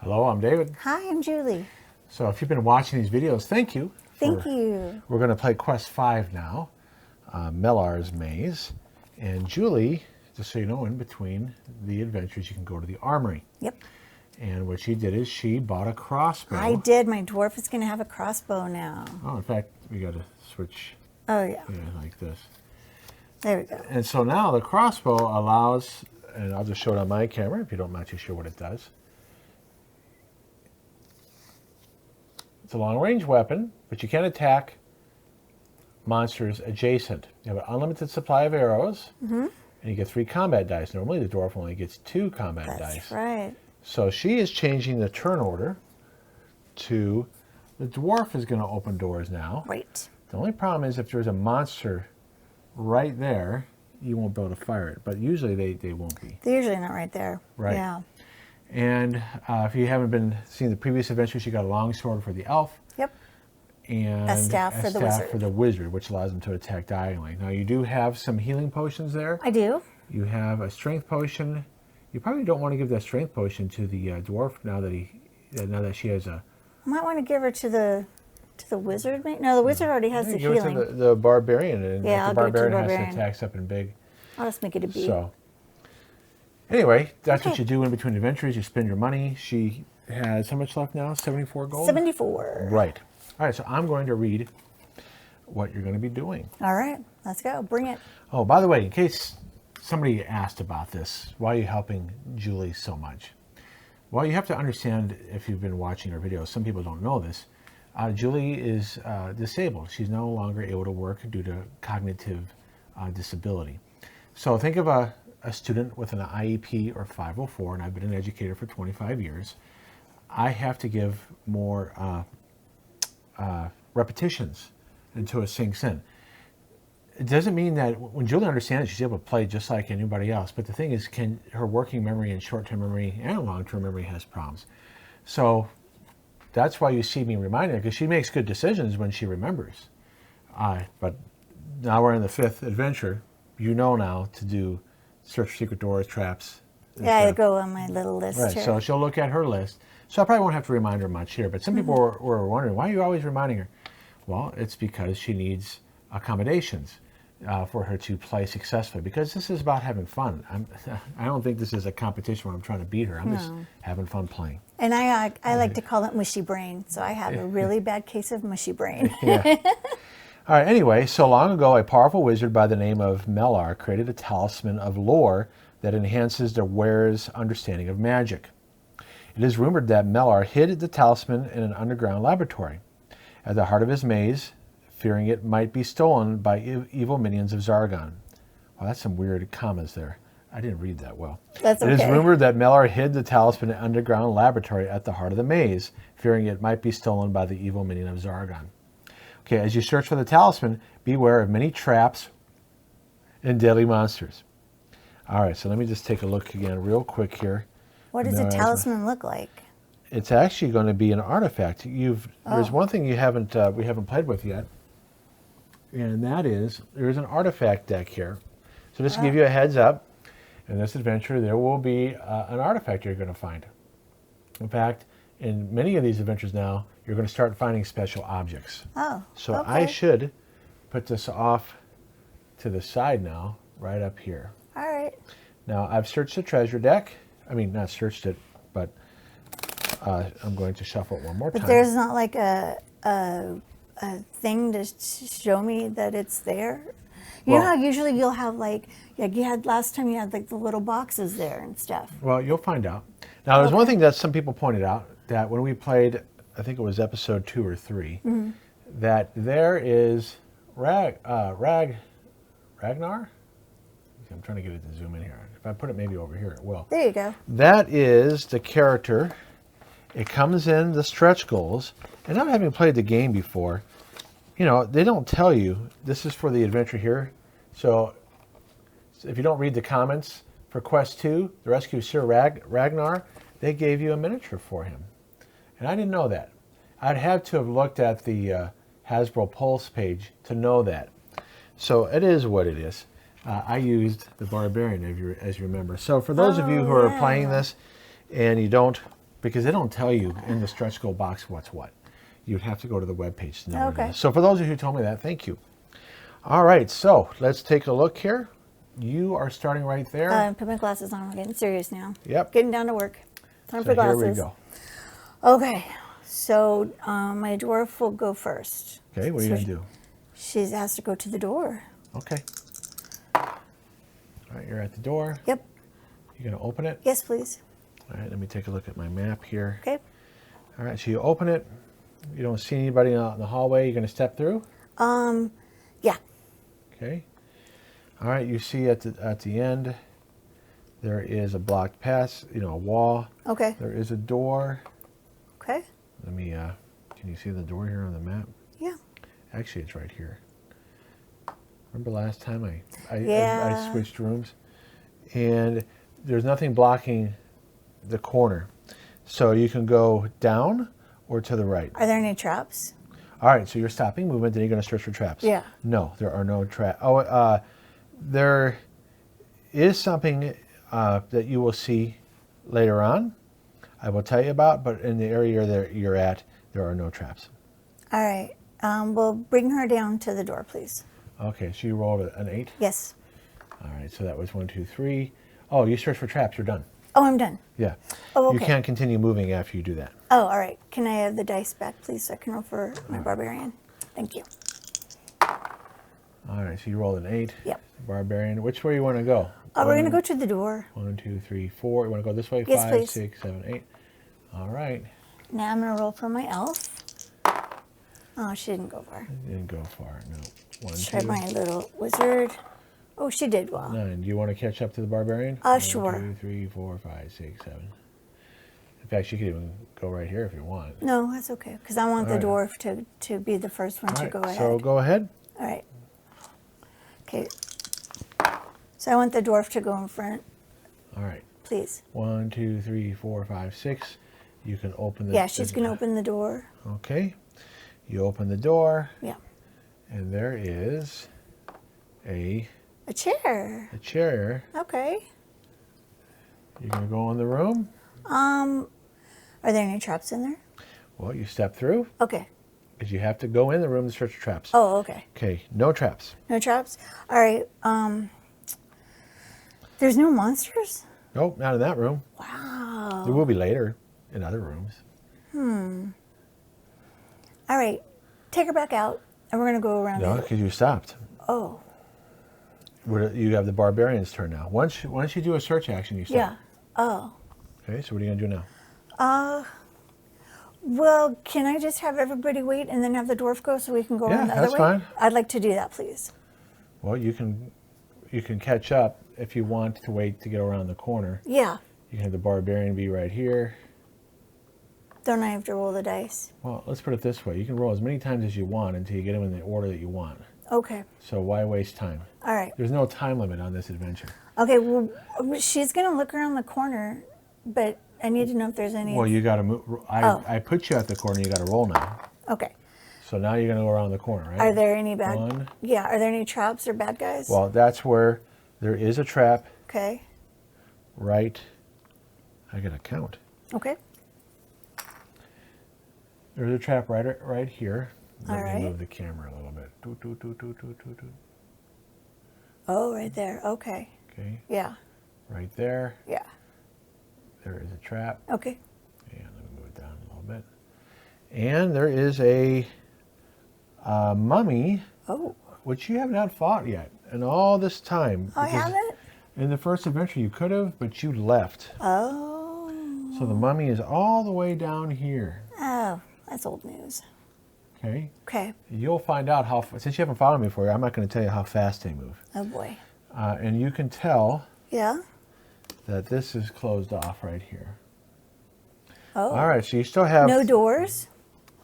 Hello, I'm David. Hi, I'm Julie. So if you've been watching these videos, thank you. Thank you. We're going to play Quest 5 now, Melar's Maze. And Julie, just so you know, in between the adventures, you can go to the armory. Yep. And what she did is she bought a crossbow. I did. My dwarf is going to have a crossbow now. Oh, in fact, we got to switch. Oh, yeah. Like this. There we go. And so now the crossbow allows, and I'll just show it on my camera if you don't mind too sure what it does. It's a long-range weapon, but you can attack monsters adjacent. You have an unlimited supply of arrows, and you get 3 combat dice. Normally, the dwarf only gets 2 combat dice. That's right. So she is changing the turn order to the dwarf is going to open doors now. Right. The only problem is if there's a monster right there, you won't be able to fire it. But usually they won't be. They're usually not right there. Right. Yeah. And if you haven't been seeing the previous adventures, you got a long sword for the elf. Yep. And A staff for the wizard. Which allows them to attack diagonally. Now you do have some healing potions there. I do. You have a strength potion. You probably don't want to give that strength potion to the dwarf now that she has a. I might want to give her to the wizard. No, the wizard already has the give healing. It to the barbarian, and yeah, the I'll give it to the barbarian has barbarian. to attack something big. I'll just make it a B. So, anyway, that's what you do in between adventures. You spend your money. She has how much left now? 74 gold? 74. Right. All right, so I'm going to read what you're going to be doing. All right, let's go. Bring it. Oh, by the way, in case somebody asked about this, why are you helping Julie so much? Well, you have to understand, if you've been watching our videos, some people don't know this. Julie is disabled. She's no longer able to work due to cognitive disability. So think of a student with an IEP or 504, and I've been an educator for 25 years. I have to give more repetitions until it sinks in. It doesn't mean that when Julie understands, she's able to play just like anybody else. But the thing is, her working memory and short-term memory and long-term memory has problems. So that's why you see me reminding her, because she makes good decisions when she remembers. But now we're in the 5th adventure. You know now to do search for secret doors, traps. Yeah, I go on my little list right, here. So she'll look at her list. So I probably won't have to remind her much here. But some people were wondering, why are you always reminding her? Well, it's because she needs accommodations for her to play successfully, because this is about having fun. I don't think this is a competition where I'm trying to beat her. I'm just having fun playing. And I like to call it mushy brain. So I have a really bad case of mushy brain. Yeah. All right, anyway, so long ago, a powerful wizard by the name of Melar created a talisman of lore that enhances the wearer's understanding of magic. It is rumored that Melar hid the talisman in an underground laboratory. At the heart of his maze, fearing it might be stolen by evil minions of Zargon. Well, that's some weird commas there. I didn't read that well. That's okay. It is rumored that Melar hid the talisman in an underground laboratory at the heart of the maze, fearing it might be stolen by the evil minion of Zargon. Okay, as you search for the talisman, beware of many traps and deadly monsters. All right, so let me just take a look again real quick here. What does a talisman look like? It's actually going to be an artifact. There's one thing we haven't played with yet, and that is there's an artifact deck here. So just to give you a heads up, in this adventure there will be an artifact you're going to find. In fact, in many of these adventures now, you're going to start finding special objects. Oh, so okay. I should put this off to the side now, right up here. All right. Now I've searched the treasure deck. I mean, not searched it, but I'm going to shuffle it one more time. But there's not like a thing to show me that it's there? You know how usually you'll have like you had last time you had like the little boxes there and stuff. Well, you'll find out. Now, there's one thing that some people pointed out, that when we played, I think it was episode 2 or 3, that there is Ragnar? I'm trying to get it to zoom in here. If I put it maybe over here, it will. There you go. That is the character. It comes in the stretch goals. And I'm having played the game before. You know, they don't tell you this is for the adventure here. So if you don't read the comments for Quest 2, the Rescue Sir Ragnar, they gave you a miniature for him. And I didn't know that. I'd have to have looked at the Hasbro Pulse page to know that. So it is what it is. I used the Barbarian, as you remember. So for those of you who are playing this and you don't because they don't tell you in the stretch goal box what's what. You'd have to go to the webpage to know what it Okay. is. So for those of you who told me that, thank you. All right, so let's take a look here. You are starting right there. Put my glasses on. We're getting serious now. Yep. Getting down to work. Time So for glasses. here we go. Okay. So my dwarf will go first. Okay, what are you going to do? She has to go to the door. Okay. All right, you're at the door. Yep. You're going to open it? Yes, please. All right, let me take a look at my map here. Okay. All right, so you open it. You don't see anybody out in the hallway. You're going to step through? Yeah. Okay. All right, you see at the end, there is a blocked pass, a wall. Okay. There is a door. Okay. Let me, can you see the door here on the map? Yeah. Actually, it's right here. Remember last time I Yeah. switched rooms? And there's nothing blocking the corner. So you can go down or to the right. Are there any traps? All right, so you're stopping movement, then you're going to search for traps. Yeah. No, there are no traps. Oh, there is something that you will see later on. I will tell you about, but in the area that you're at, there are no traps. All right. We'll bring her down to the door, please. Okay, so you rolled an 8. Yes. All right, so that was 1, 2, 3. Oh, you searched for traps. You're done. Oh, I'm done. Yeah. Oh, You okay. can't continue moving after you do that. Oh, all right. Can I have the dice back, please, so I can roll for my barbarian? Thank you. All right, so you rolled an 8. Yep. Barbarian. Which way you want to go? We're going to go to the door. 1, 2, 3, 4. You want to go this way? Yes, 5, please. 6, 7, 8. All right. Now I'm going to roll for my elf. Oh, she didn't go far. Didn't go far. No. 1, Try 2, my little wizard. Oh, she did well. 9. Do you want to catch up to the barbarian? Sure. 1, 2, 3, 4, 5, 6, 7. In fact, you could even go right here if you want. No, that's okay, because I want All the right. dwarf to be the first one All to right, go ahead. so go ahead. All right. Okay. So I want the dwarf to go in front, All right. please. 1, 2, 3, 4, 5, 6. You can open the. Yeah, she's going to open the door. Okay. You open the door, Yeah. and there is a A chair. chair. Okay. You're going to go in the room. Are there any traps in there? Well, you step through Okay. because you have to go in the room to search for traps. Oh, okay. Okay, no traps. No traps? All right. There's no monsters? Nope, not in that room. Wow. There will be later in other rooms. All right. Take her back out, and we're going to go around No, the... because you stopped. Oh, You have the barbarian's turn now. Once you do a search action, you stop. yeah. Oh. Okay, so what are you going to do now? Well, can I just have everybody wait and then have the dwarf go so we can go Yeah, around the that's other way? fine. I'd like to do that, please. Well, you can catch up if you want to wait to get around the corner. Yeah. You can have the barbarian be right here. Don't I have to roll the dice? Well, let's put it this way. You can roll as many times as you want until you get them in the order that you want. Okay. So why waste time? All right. There's no time limit on this adventure. Okay, well, she's going to look around the corner, but I need to know if there's any... Well, you got to move. I put you at the corner. You got to roll now. Okay. So now you're going to go around the corner, right? Are there any bad... 1. Yeah, are there any traps or bad guys? Well, that's where there is a trap Okay. right. I got to count. Okay. There's a trap right here. Let All me right. move the camera a little bit. Doot, doot, doot, doot, doot, doot, doot. Oh, right there. Okay. Okay, Yeah. right there. Yeah. There is a trap. Okay. And let me move it down a little bit. And there is a mummy, Oh, which you have not fought yet in all this time. I because haven't? In the first adventure you could have, but you left. Oh. So the mummy is all the way down here. Oh, that's old news. Okay. Okay. You'll find out how, since you haven't followed me before, I'm not going to tell you how fast they move. Oh, boy. And you can tell Yeah? that this is closed off right here. Oh. All right, so you still have... No doors?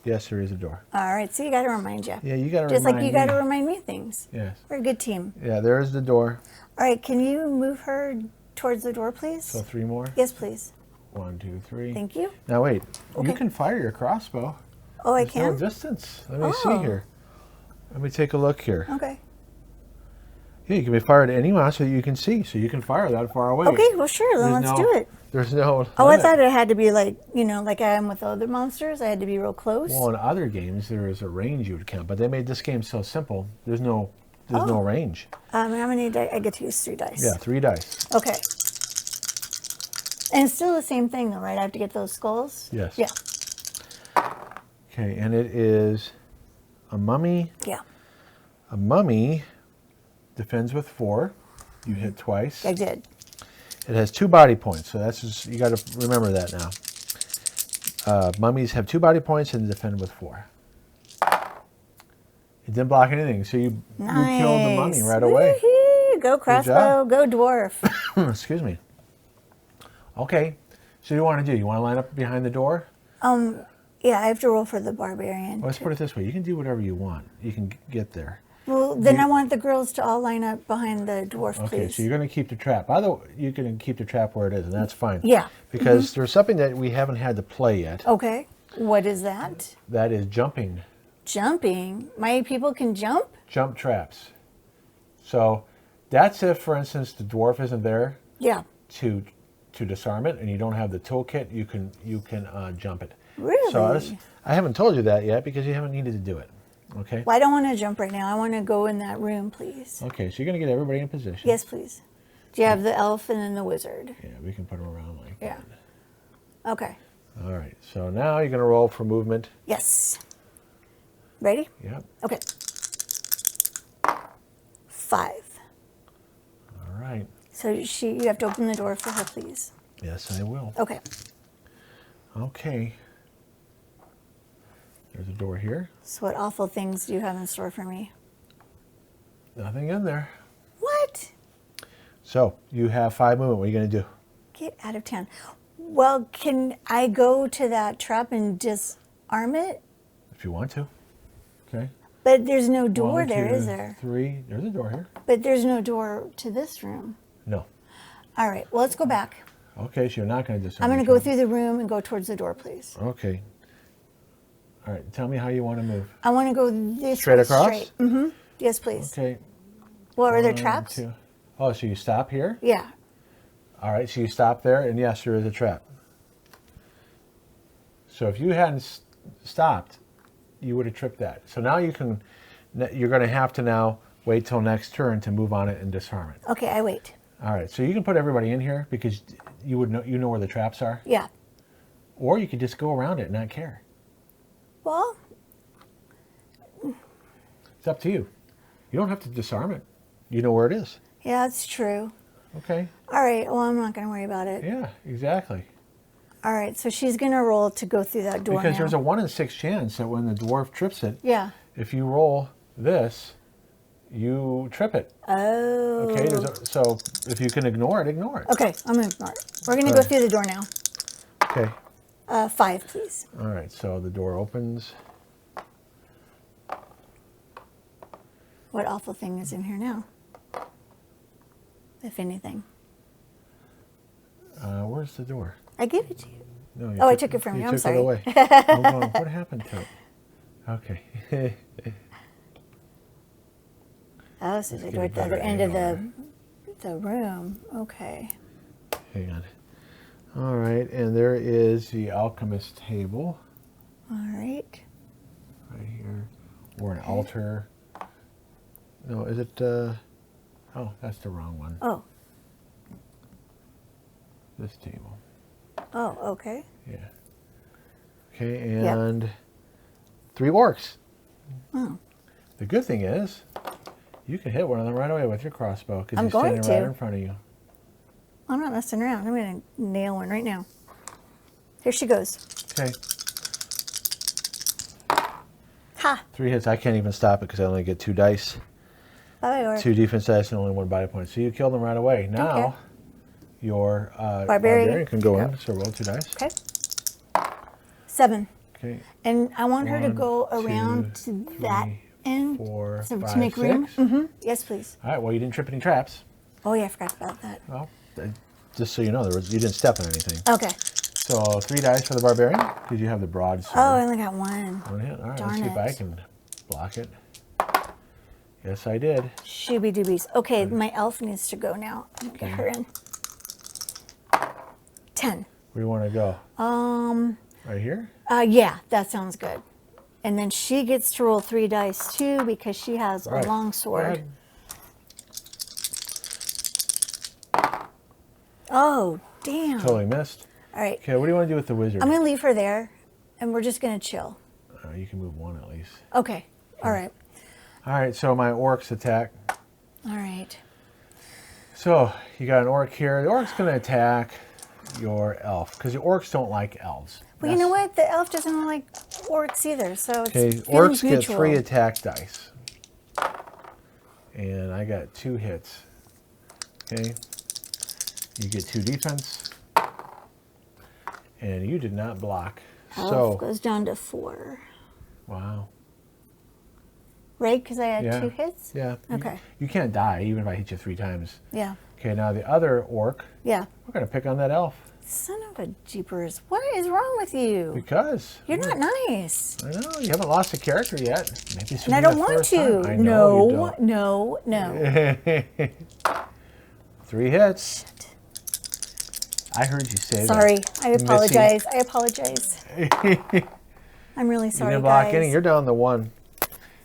Yes, there is a door. All right, so you got to remind you. Yeah, you got to Just remind like you me. got to remind me things. Yes. We're a good team. Yeah, there is the door. All right, can you move her towards the door, please? So 3 more. Yes, please. 1, 2, 3. Thank you. Now wait, you Okay. can fire your crossbow. Oh, I There's no can? distance. Let me see Oh. here. Let me take a look here. Okay. Yeah, you can be fired at any monster that you can see, so you can fire that far away. Okay, well, sure, then There's let's no- do it. There's no Oh, I limit. thought it had to be like, like I am with other monsters. I had to be real close. Well, in other games, there is a range you would count, but they made this game so simple. There's no range. How many dice? I get to use 3 dice. Yeah, 3 dice. Okay. And it's still the same thing, though, right? I have to get those skulls? Yes. Yeah. Okay, and it is a mummy. Yeah. A mummy defends with 4. You hit twice. I did. It has 2 body points, so that's just, you got to remember that now. Mummies have 2 body points and defend with 4. It didn't block anything, so you killed the mummy right away. Woo-hoo. Go crossbow, go dwarf. Excuse me. Okay, so what do you want to do? You want to line up behind the door? Yeah, I have to roll for the barbarian. Well, let's put it this way. You can do whatever you want. You can get there. Well, then I want the girls to all line up behind the dwarf, please. Okay, so you're going to keep the trap. By the way, you can keep the trap where it is, and that's fine. Yeah. Because there's something that we haven't had to play yet. Okay. What is that? That is jumping. Jumping? My people can jump? Jump traps. So that's if, for instance, the dwarf isn't there Yeah. to disarm it, and you don't have the toolkit. You can jump it. Really? So I haven't told you that yet because you haven't needed to do it. Okay. Well, I don't want to jump right now. I want to go in that room, please. Okay, so you're going to get everybody in position. Yes, please. Do you have the elf and then the wizard? Yeah, we can put them around like Yeah. that. Okay. All right, so now you're going to roll for movement. Yes. Ready? Yep. Okay. 5. All right. So you have to open the door for her, please. Yes, I will. Okay. Okay. There's a door here. So what awful things do you have in store for me? Nothing in there. What? So you have 5 movement. What are you going to do? Get out of town. Well, can I go to that trap and disarm it? If you want to. Okay. But there's no door 1, there, 2, is there? 3. There's a door here. But there's no door to this room. No. All right. Well, let's go back. Okay, so you're not going to disarm. I'm going to go through the room and go towards the door, please. Okay. All right. Tell me how you want to move. I want to go this Straight way, across? Straight. Mm-hmm. Yes, please. Okay. Well, are there 1, traps? 2. Oh, so you stop here? Yeah. All right, so you stop there, and yes, there is a trap. So if you hadn't stopped, you would have tripped that. So now you're going to have to now wait till next turn to move on it and disarm it. Okay, I wait. All right, so you can put everybody in here because you know where the traps are. Yeah. Or you could just go around it and not care. Well, It's up to you. You don't have to disarm it. You know where it is. yeah, that's true. Okay. All right. Well, I'm not going to worry about it. Yeah, exactly. All right. So she's going to roll to go through that door Because now. there's a 1 in 6 chance that when the dwarf trips it, Yeah. if you roll this, you trip it. Oh. Okay, so if you can ignore it, ignore it. Okay, I'm going to ignore it. We're going to go through the door now. Okay. 5, please. All right, so the door opens. What awful thing is in here now? If anything. Where's the door? I gave it to you. No, I took it from you. I'm took sorry. it away. I'm going, what happened to it? Okay. Oh, so the get door a at the other better end of angle the room. Okay. Hang on. All right, and there is the alchemist table All right. right here, or an altar. No, is it? Oh, that's the wrong one. Oh. This table. Oh, okay. Yeah. Okay, and 3 orcs. Oh. The good thing is, you can hit one of them right away with your crossbow because I'm he's going standing right to. in front of you. I'm not messing around. I'm going to nail one right now. Here she goes. Okay. Ha! 3 hits. I can't even stop it because I only get 2 dice. Bye-bye, Orc. 2 defense dice and only 1 body point. So you killed them right away. Now, Okay. your Barbarian can go Yep. in. So roll 2 dice. Okay. 7. Okay. And I want her to 1, go around 2, to that 3, end 4, so 5, to make room. 6. Mm-hmm. Yes, please. All right. Well, you didn't trip any traps. Oh, yeah, I forgot about that. Well, just so you know, you didn't step on anything. Okay. So 3 dice for the barbarian because you have the broadsword. Oh, I only got 1. 1 hit. All right. Darn let's see if I it. can block it. Yes, I did. Shooby doobies. Okay, my elf needs to go now. Get her in. 10. Where do you want to go? Right here? Yeah, that sounds good. And then she gets to roll 3 dice too because she has a Right. long Go sword. ahead. Oh, damn. Totally missed. All right. Okay, what do you want to do with the wizard? I'm going to leave her there and we're just going to chill. You can move 1 at least. Okay. All right. All right, so my orcs attack. All right. So you got an orc here. The orc's going to attack your elf because the orcs don't like elves. Well, you know what? The elf doesn't like orcs either, so it's Okay, feelings orcs get mutual. 3 attack dice. And I got 2 hits. Okay. You get 2 defense. And you did not block. Elf So, goes down to 4. wow. Right? Because I had Yeah. 2 hits? Yeah. Okay. You can't die even if I hit you 3 times. Yeah. Okay, now the other orc, Yeah. we're going to pick on that elf. Son of a jeepers. What is wrong with you? Because. You're not nice. I know, you haven't lost a character yet. Maybe And I don't want to. I know you don't. No. 3 hits. I heard you say Sorry. that. I apologize. I apologize. I'm really You sorry, didn't block guys. any. You're down to 1.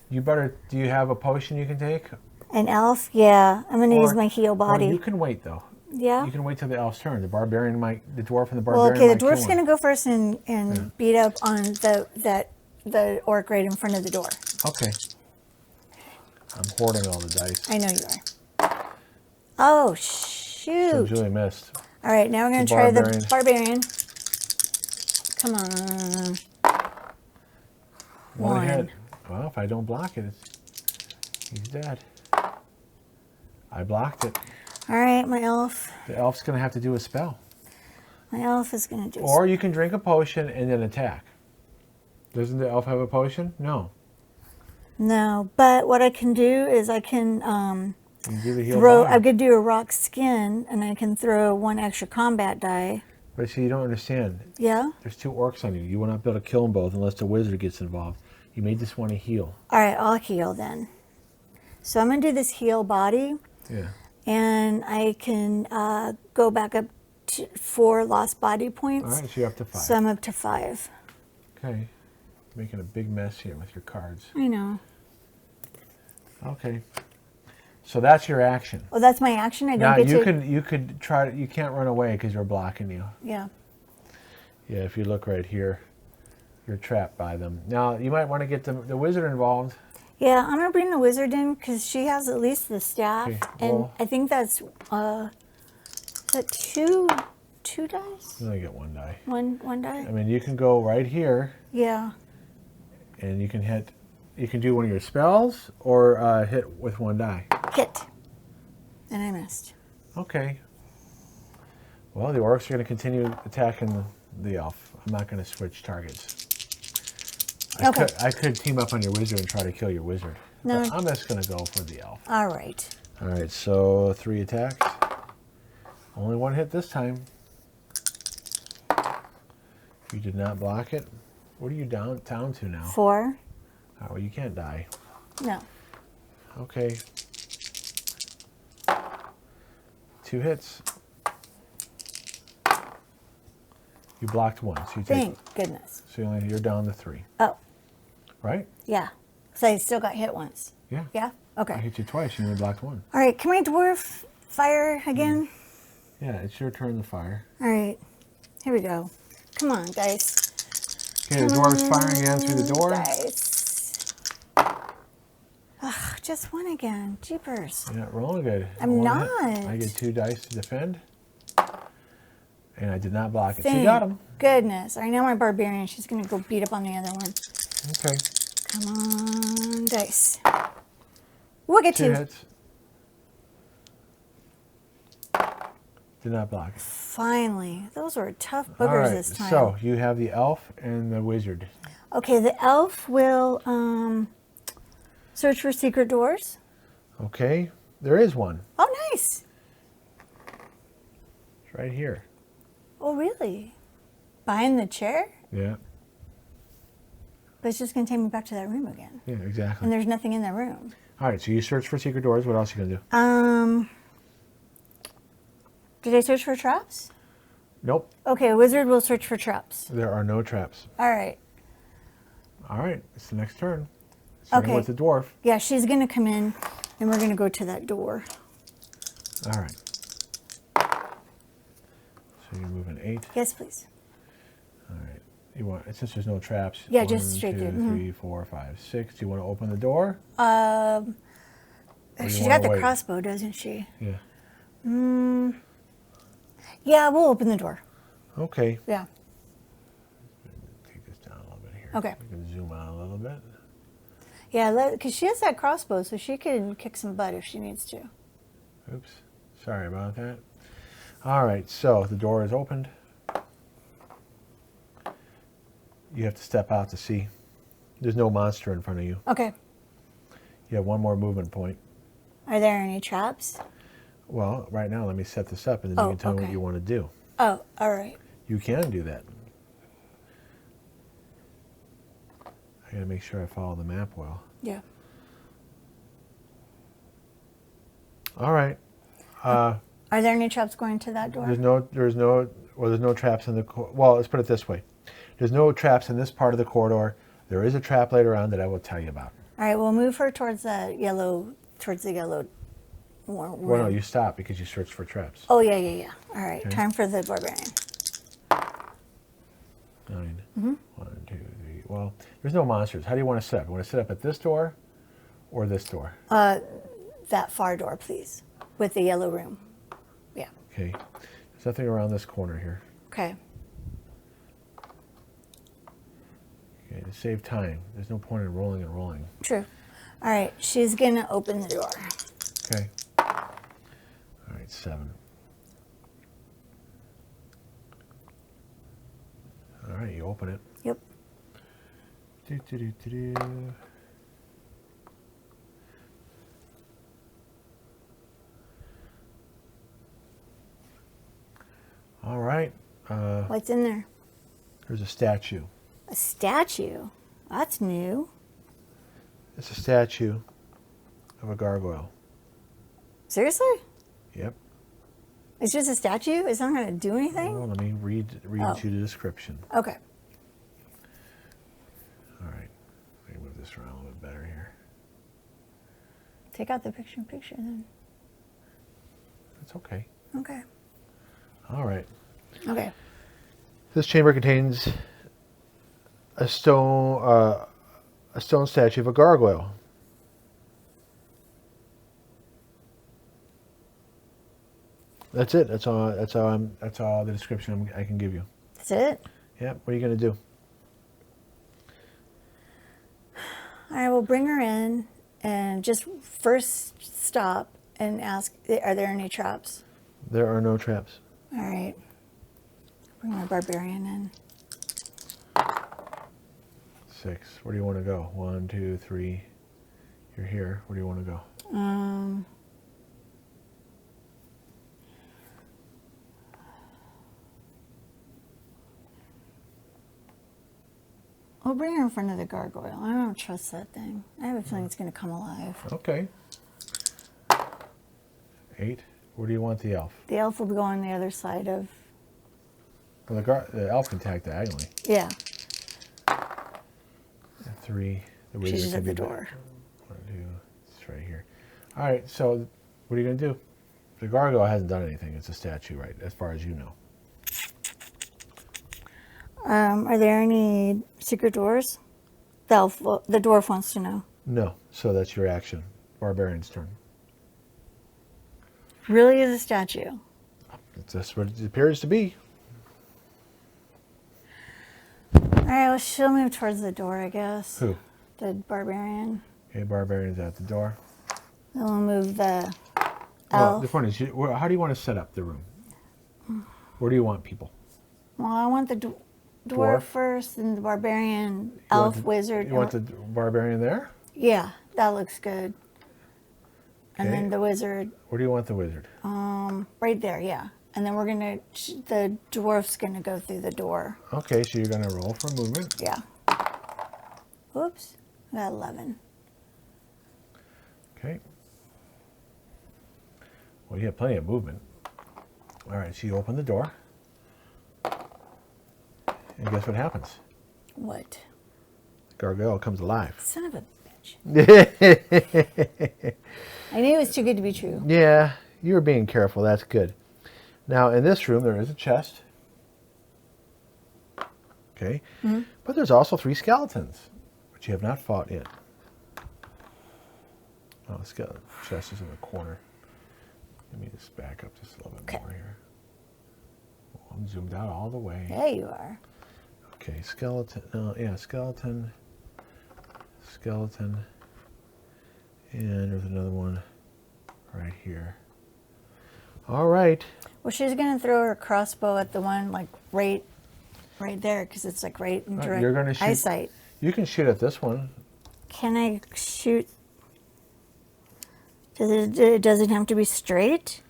You better. Do you have a potion you can take? An elf? Yeah. I'm going to use Or- my heal Or body. you can wait though. Yeah? You can wait till the elf's turn. The barbarian might. The dwarf and the Well, barbarian. okay, the might kill dwarf's him. going to go first and beat up on the orc right in front of the door. Okay. I'm hoarding all the dice. I know you are. Oh, So shoot. Julie missed. All right, now we're going to try Barbarian. the barbarian. Come on. 1 hit. Well, if I don't block it, he's dead. I blocked it. All right, my elf. The elf's going to have to do a spell. My elf is going to do Or you can drink a potion and then attack. Doesn't the elf have a potion? No. No, but what I can do is I can You do the heal throw, body. I could do a rock skin and I can throw 1 extra combat die. But see, you don't understand. Yeah? There's 2 orcs on you. You will not be able to kill them both unless the wizard gets involved. You may just want to heal. All right, I'll heal then. So I'm going to do this heal body. Yeah. And I can go back up to 4 lost body points. All right, so you're up to 5. So I'm up to 5. Okay. Making a big mess here with your cards. I know. Okay. So that's your action. Oh, that's my action? I don't Now get you to... you could try to, you can't run away because you're blocking you. Yeah. Yeah, if you look right here, you're trapped by them. Now you might want to get the wizard involved. Yeah, I'm going to bring the wizard in because she has at least the staff. Okay, And roll. I think that's... is that two dice? You only get 1 die. One die? I mean, you can go right here Yeah. and you can hit. You can do one of your spells or hit with 1 die. Hit. And I missed. Okay. Well, the orcs are going to continue attacking the elf. I'm not going to switch targets. Okay. I could team up on your wizard and try to kill your wizard. No. But I'm just going to go for the elf. All right. All right, so 3 attacks. Only 1 hit this time. You did not block it. What are you down to now? 4? Oh, well, you can't die. No. Okay. 2 hits. You blocked 1, so you take. Thank goodness. So you're down to 3, Oh, right? yeah. So I still got hit once. Yeah. Yeah? I Okay. hit you twice. You only blocked 1. All right, can my dwarf fire again? Yeah, it's your turn to fire. All right, here we go. Come on, dice. Okay, the dwarf's firing again through the door. Dice. Ugh, just 1 again. Jeepers. Yeah, rolling good. I'm 1 hit. not. I get 2 dice to defend. And I did not block it. So Thank you got him. goodness. All right, now my barbarian. She's going to go beat up on the other one. Okay. Come on, dice. We'll get 2 2. hits. Did not block it. Finally. Those were tough All boogers right, this time. so you have the elf and the wizard. Okay, the elf will search for secret doors. Okay, there is one. Oh, nice. It's right here. Oh, really? Behind the chair? Yeah, But it's just going to take me back to that room again. yeah, exactly. And there's nothing in that room. All right, so you search for secret doors. What else are you going to do? Did I search for traps? Nope. Okay, wizard will search for traps. There are no traps. All right. All right. It's the next turn. Starting Okay. with the dwarf. Yeah, she's going to come in, and we're going to go to that door. All right. So you're moving 8. Yes, please. All right. You want, since there's no traps. Yeah, 1, just straight 2, through. 3, 4, 5, 6. Do you want to open the door? She's wanna got the wait? crossbow, doesn't she? Yeah. Yeah, we'll open the door. Okay. Yeah. Take this down a little bit here. Okay. We can zoom out a little bit. Yeah, because she has that crossbow, so she can kick some butt if she needs to. Oops. Sorry about that. All right. So the door is opened. You have to step out to see. There's no monster in front of you. Okay. You have one more movement point. Are there any traps? Well, right now, let me set this up, and then you can tell me what okay. you want to do. Oh, all right. You can do that. I got to make sure I follow the map well. Yeah. All right. Are there any traps going to that door? There's no traps in the, well, let's put it this way. There's no traps in this part of the corridor. There is a trap later on that I will tell you about. All right, we'll move her towards the yellow room. Well, no, you stop because you search for traps. Oh, yeah. All right, Okay. time for the barbarian. 9. 1, 2, 3. Well, there's no monsters. How do you want to set up? You want to set up at this door or this door? That far door, please, with the yellow room. Yeah. Okay. There's nothing around this corner here. Okay. Okay, to save time. There's no point in rolling and rolling. True. All right, she's gonna open the door. Okay. All right, 7. All right, you open it. Yep. Do. All right. What's in there? There's a statue. A statue. That's new. It's a statue of a gargoyle. Seriously? Yep. It's just a statue? It's not going to do anything? Well, let me read Oh. you the description. Okay. All right. Let me move this around a little bit better here. Take out the picture then. That's okay. Okay. All right. Okay. This chamber contains a stone statue of a gargoyle. That's it. That's all the description I can give you. That's it? Yep. What are you going to do? All right, we'll bring her in and just first stop and ask, are there any traps? There are no traps. All right. Bring our barbarian in. 6. Where do you want to go? 1, 2, 3. You're here. Where do you want to go? We'll bring her in front of the gargoyle. I don't trust that thing. I have a feeling it's going to come alive. Okay. 8. Where do you want the elf? The elf will go on the other side of... Well, the elf can attack diagonally. Yeah. 3. The wizard She's can at be the door. 1, 2. It's right here. All right. So, what are you going to do? The gargoyle hasn't done anything. It's a statue, right? As far as you know. Are there any secret doors? The dwarf wants to know. No. So that's your action. Barbarian's turn. Really is a statue. That's what it appears to be. All right, well, she'll move towards the door, I guess. Who? The barbarian. Okay, barbarian's at the door. Then we'll move the Well, elf. the point is, how do you want to set up the room? Where do you want people? Well, I want the dwarf Dwarf? first, and the barbarian, You elf, want the- wizard. You want the barbarian there? Yeah, that looks good. And Okay. then the wizard, Where do you want the wizard? right there, yeah. And then the dwarf's gonna go through the door. Okay, so you're going to roll for movement. Yeah. Whoops, I got 11. Okay. Well, you have plenty of movement. All right, so you open the door. And guess what happens? What? Gargoyle comes alive. Son of a bitch. Yeah, I knew it was too good to be true. you were being careful. That's good. Now, in this room, there is a chest. Okay. Mm-hmm. But there's also 3 skeletons, which you have not fought yet. Oh, the skeleton chest is in the corner. Let me just back up just a little bit more here. Oh, I'm zoomed out all the way. There you are. Okay, skeleton. Yeah, skeleton. Skeleton. And there's another one right here. All right. Well, she's going to throw her crossbow at the one, like, right there, because it's, like, right in direct You're gonna shoot, eyesight. You can shoot at this one. Can I shoot? It doesn't have to be straight?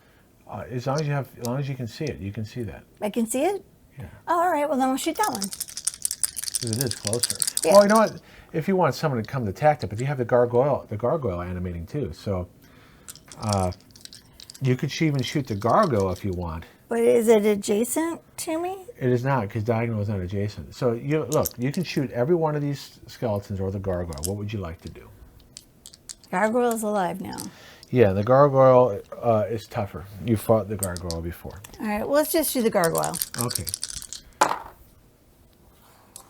As long as you can see it, you can see that. I can see it? Yeah. Oh, all right. Well, then we'll shoot that one. Because it is closer. Yeah. Well, you know what? If you want someone to come to attack it, but you have the gargoyle animating too. So you could even shoot the gargoyle if you want. But is it adjacent to me? It is not, because diagonal is not adjacent. So you can shoot every one of these skeletons or the gargoyle. What would you like to do? Gargoyle's alive now. Yeah, the gargoyle is tougher. You fought the gargoyle before. All right. Well, let's just do the gargoyle. Okay.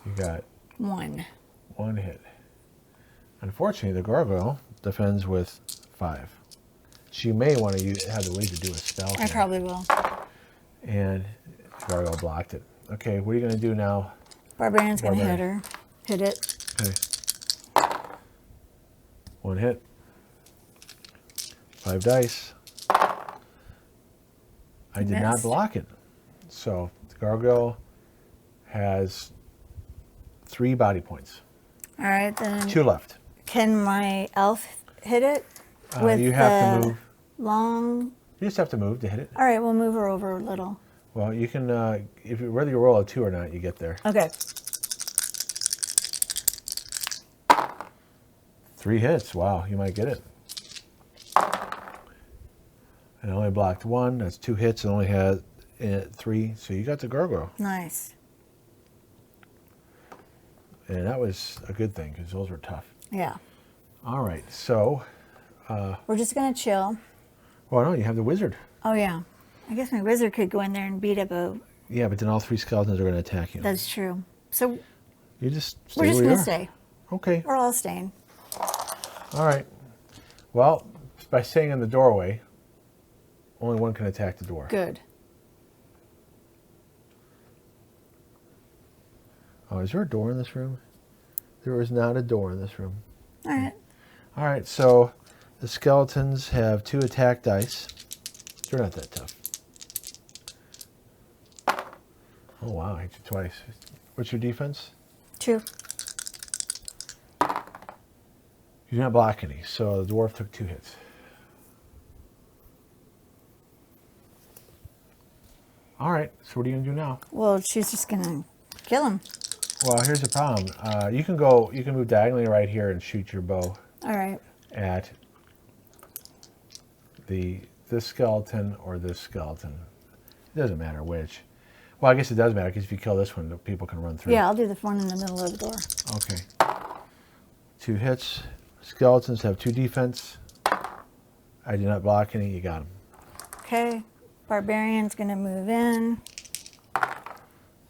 You got 1. 1 hit. Unfortunately, the gargoyle defends with 5. She may want to have the way to do a spell. I probably will. And the gargoyle blocked it. Okay, what are you going to do now? Barbarian's going to hit her. Hit it. Okay. 1 hit. 5 dice. I did not block it. So the gargoyle has 3 body points. All right, then. 2 left. Can my elf hit it? You have to move. Long. You just have to move to hit it. All right, we'll move her over a little. Well, you can, whether you roll a 2 or not, you get there. Okay. 3 hits. Wow, you might get it. And I only blocked 1. That's 2 hits. It only had 3. So you got the gargoyle. Nice. And that was a good thing, because those were tough. Yeah. All right, so... we're just going to chill. Well, no, you have the wizard. Oh, yeah. I guess my wizard could go in there and beat up a... Yeah, but then all 3 skeletons are going to attack you. That's true. So You just stay we're just where going you to are. stay. Okay. We're all staying. All right. Well, by staying in the doorway, only one can attack the door. Good. Oh, is there a door in this room? There is not a door in this room. All right. All right, so the skeletons have 2 attack dice. They're not that tough. Oh, wow, I hit you twice. What's your defense? 2. You did not block any, so the dwarf took 2 hits. All right, so what are you going to do now? Well, she's just going to kill him. Well, here's the problem. You can move diagonally right here and shoot your bow All right. at this skeleton or this skeleton. It doesn't matter which. Well, I guess it does matter, because if you kill this one, the people can run through. Yeah, I'll do the one in the middle of the door. Okay. 2 hits. Skeletons have 2 defense. I did not block any. You got them. Okay. Barbarian's going to move in.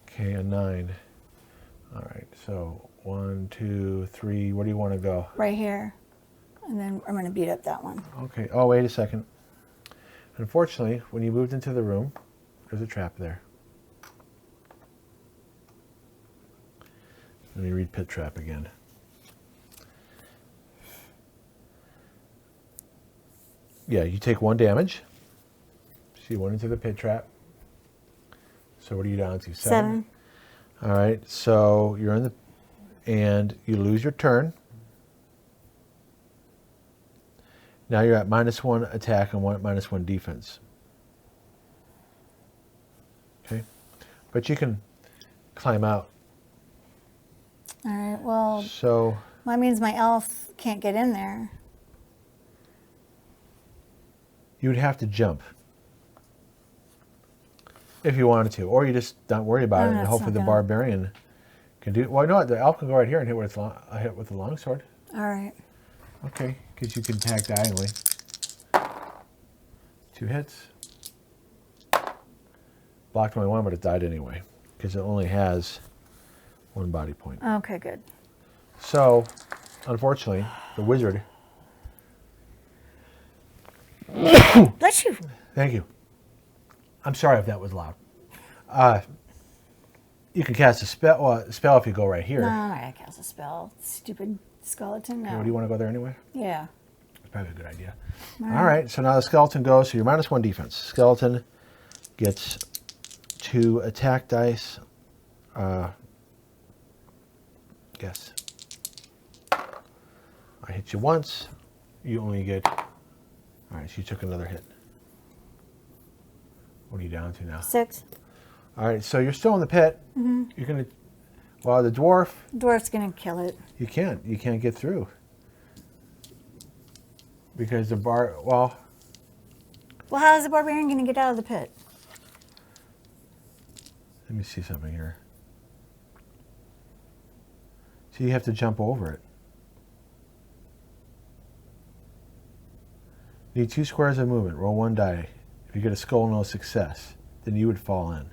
Okay, a 9. All right, so 1, 2, 3. Where do you want to go? Right here. And then I'm going to beat up that one. Okay. Oh, wait a second. Unfortunately, when you moved into the room, there's a trap there. Let me read pit trap again. Yeah, you take 1 damage. So you went into the pit trap. So what are you down to? 7? All right, so you're in the... And you lose your turn. Now you're at -1 attack and -1 defense. Okay? But you can climb out. All right. Well, So that means my elf can't get in there. you would have to jump. If you wanted to, or you just don't worry about No, it, and that's hopefully not the gonna- barbarian can do. Well, you know what? The elf can go right here and hit with the longsword. All right. Okay, because you can attack diagonally. 2 hits. Blocked only 1, but it died anyway because it only has 1 body point. Okay, good. So, unfortunately, the wizard. Bless you. Thank you. I'm sorry if that was loud. You can cast a spell if you go right here. No, I'm not gonna cast a spell. Stupid skeleton. No. Okay, do you want to go there anyway? Yeah. That's probably a good idea. All right, so now the skeleton goes, so you're -1 defense. Skeleton gets 2 attack dice. Guess. I hit you once. You only get... All right, so you took another hit. What are you down to now? 6. All right, so you're still in the pit. You're going to... Well, the dwarf... Dwarf's gonna kill it. You can't get through. Because the well, Well, how is the barbarian gonna get out of the pit? let me see something here. So you have to jump over it. Need 2 squares of movement. Roll 1 die. If you get a skull, no success, then you would fall in.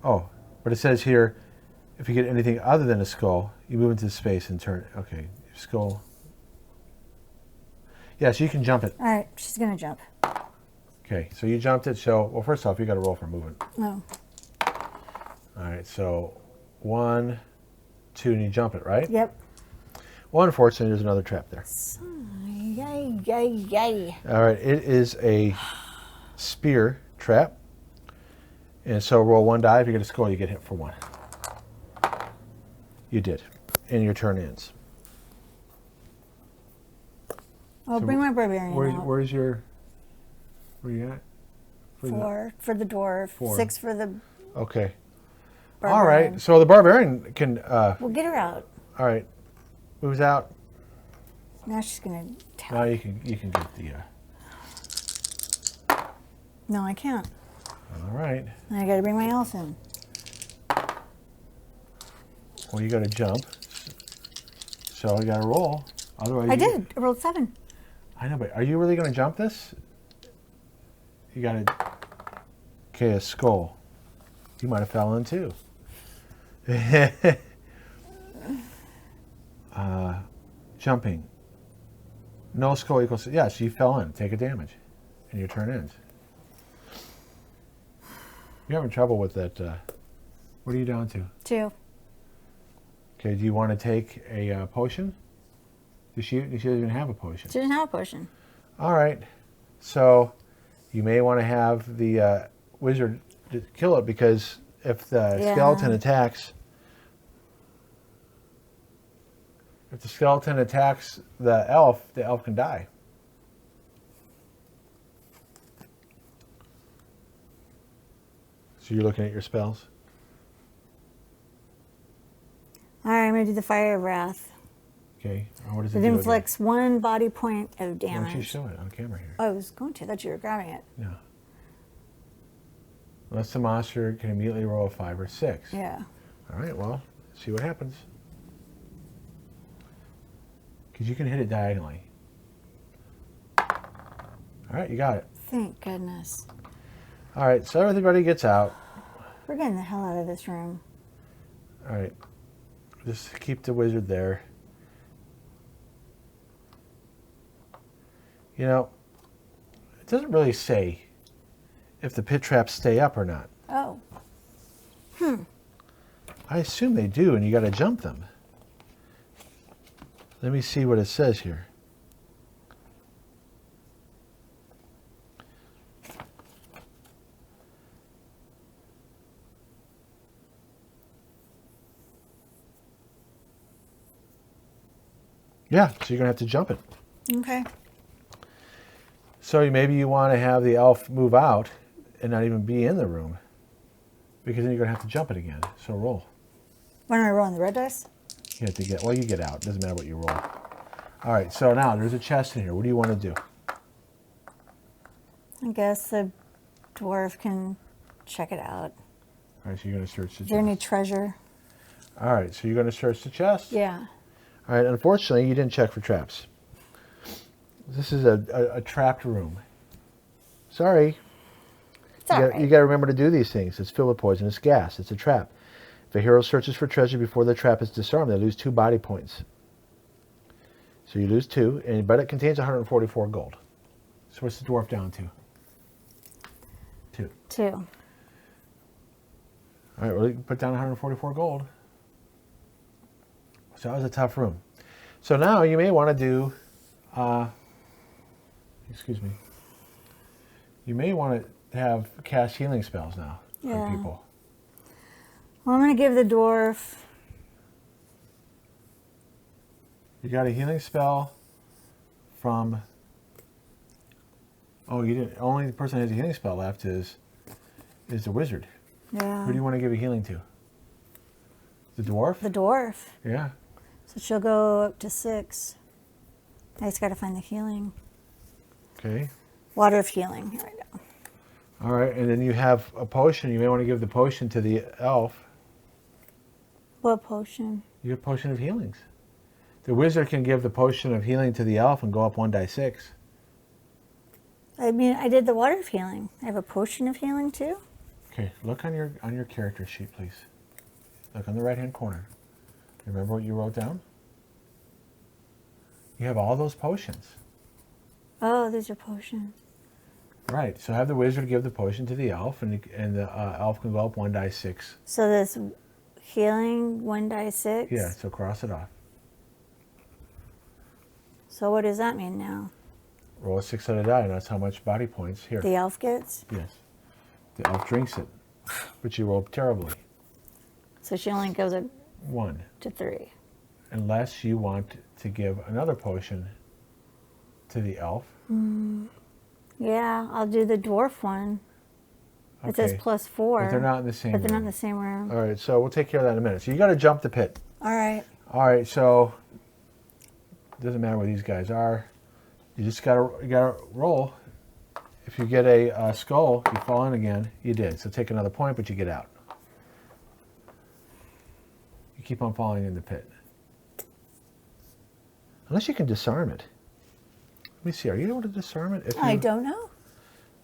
Oh, but it says here, if you get anything other than a skull, you move into space and turn. Okay, skull. Yeah, so you can jump it. All right, she's gonna jump. Okay, so you jumped it. So, well, first off, you got to roll for movement. No. All right, so 1, 2, and you jump it, right? Yep. Well, unfortunately, there's another trap there. Yay, yay, yay. All right, it is a spear trap. And so roll 1 die. If you get a skull, you get hit for 1. You did. And your turn ends. Oh, So bring my barbarian out. Where's your... Where you at? 4 for the dwarf. 4. 6 for the Okay. barbarian. All right, so the barbarian can... We'll get her out. all right. Moves out. Now she's gonna tap. Now you can get the... No, I can't. all right. I gotta bring my elf in. Well, you got to jump. So you got to roll. Otherwise, I did. I rolled 7. I know, but are you really going to jump this? You got to... Okay, a skull. You might have fell in too. Jumping. No skull equals... Yeah, so you fell in. Take a damage. And your turn ends. You're having trouble with that. What are you down to? 2. Okay, do you want to take a potion? She doesn't even have a potion. She doesn't have a potion. All right. So you may want to have the wizard kill it, because if the skeleton attacks... If the skeleton attacks the elf can die. So you're looking at your spells? All right, I'm gonna do the fire of wrath. Okay. What does it It do again? inflicts 1 body point of Why don't you damage. show it on camera here? Oh, I was going to. I thought you were grabbing it. No. Unless the monster can immediately roll a 5 or 6. Yeah. All right, well, see what happens. Because you can hit it diagonally. All right, you got it. Thank goodness. All right, so everybody gets out. We're getting the hell out of this room. All right, just keep the wizard there. You know, it doesn't really say if the pit traps stay up or not. Oh. I assume they do, and you got to jump them. Let me see what it says here. Yeah, so you're going to have to jump it. Okay. So maybe you want to have the elf move out and not even be in the room, because then you're going to have to jump it again. So roll. When am I rolling the red dice? You have to get, well, you get out. Doesn't matter what you roll. All right, so now there's a chest in here. What do you want to do? I guess the dwarf can check it out. All right, so you're going to search the Is there any chest. treasure? All right, so you're going to search the chest? Yeah. All right, unfortunately, you didn't check for traps. This is a trapped room. Sorry. It's all right. You got to remember to do these things. It's filled with poisonous gas. It's a trap. If a hero searches for treasure before the trap is disarmed, they lose 2 body points. So you lose 2, but it contains 144 gold. So what's the dwarf down to? 2. 2. All right, well, you can put down 144 gold. So that was a tough room. So now you may want to do, excuse me, you may want to have cast healing spells now on people. Well, I'm going to give the dwarf. You got a healing spell from, oh, you didn't, only the person who has a healing spell left is the wizard. Yeah. Who do you want to give a healing to? The dwarf? The dwarf. Yeah. So she'll go up to 6. I just got to find the healing. Okay. Water of healing. Here we go. All right, and then you have a potion. You may want to give the potion to the elf. What potion? You have potion of healings. The wizard can give the potion of healing to the elf and go up 1 die 6. I mean, I did the water of healing. I have a potion of healing too. Okay, look on your character sheet, please. Look on the right-hand corner. Remember what you wrote down? You have all those potions. Oh, these are potions. Right, so have the wizard give the potion to the elf, and the elf can go up 1 die 6. So this healing 1 die 6? Yeah, so cross it off. So what does that mean now? Roll a 6-sided die, and that's how much body points. Here. The elf gets? Yes. The elf drinks it, but you rolled terribly. So she only goes up 1. to 3. Unless you want to give another potion to the elf. Yeah, I'll do the dwarf one. It says Okay. +4. But they're not in the same But they're not room. in the same room. All right, so we'll take care of that in a minute. So you got to jump the pit. All right. All right, so it doesn't matter where these guys are. You just got to roll. If you get a skull, you fall in again. You did. So take another point, but you get out. You keep on falling in the pit. Unless you can disarm it. Let me see. Are you able to disarm it? I don't know.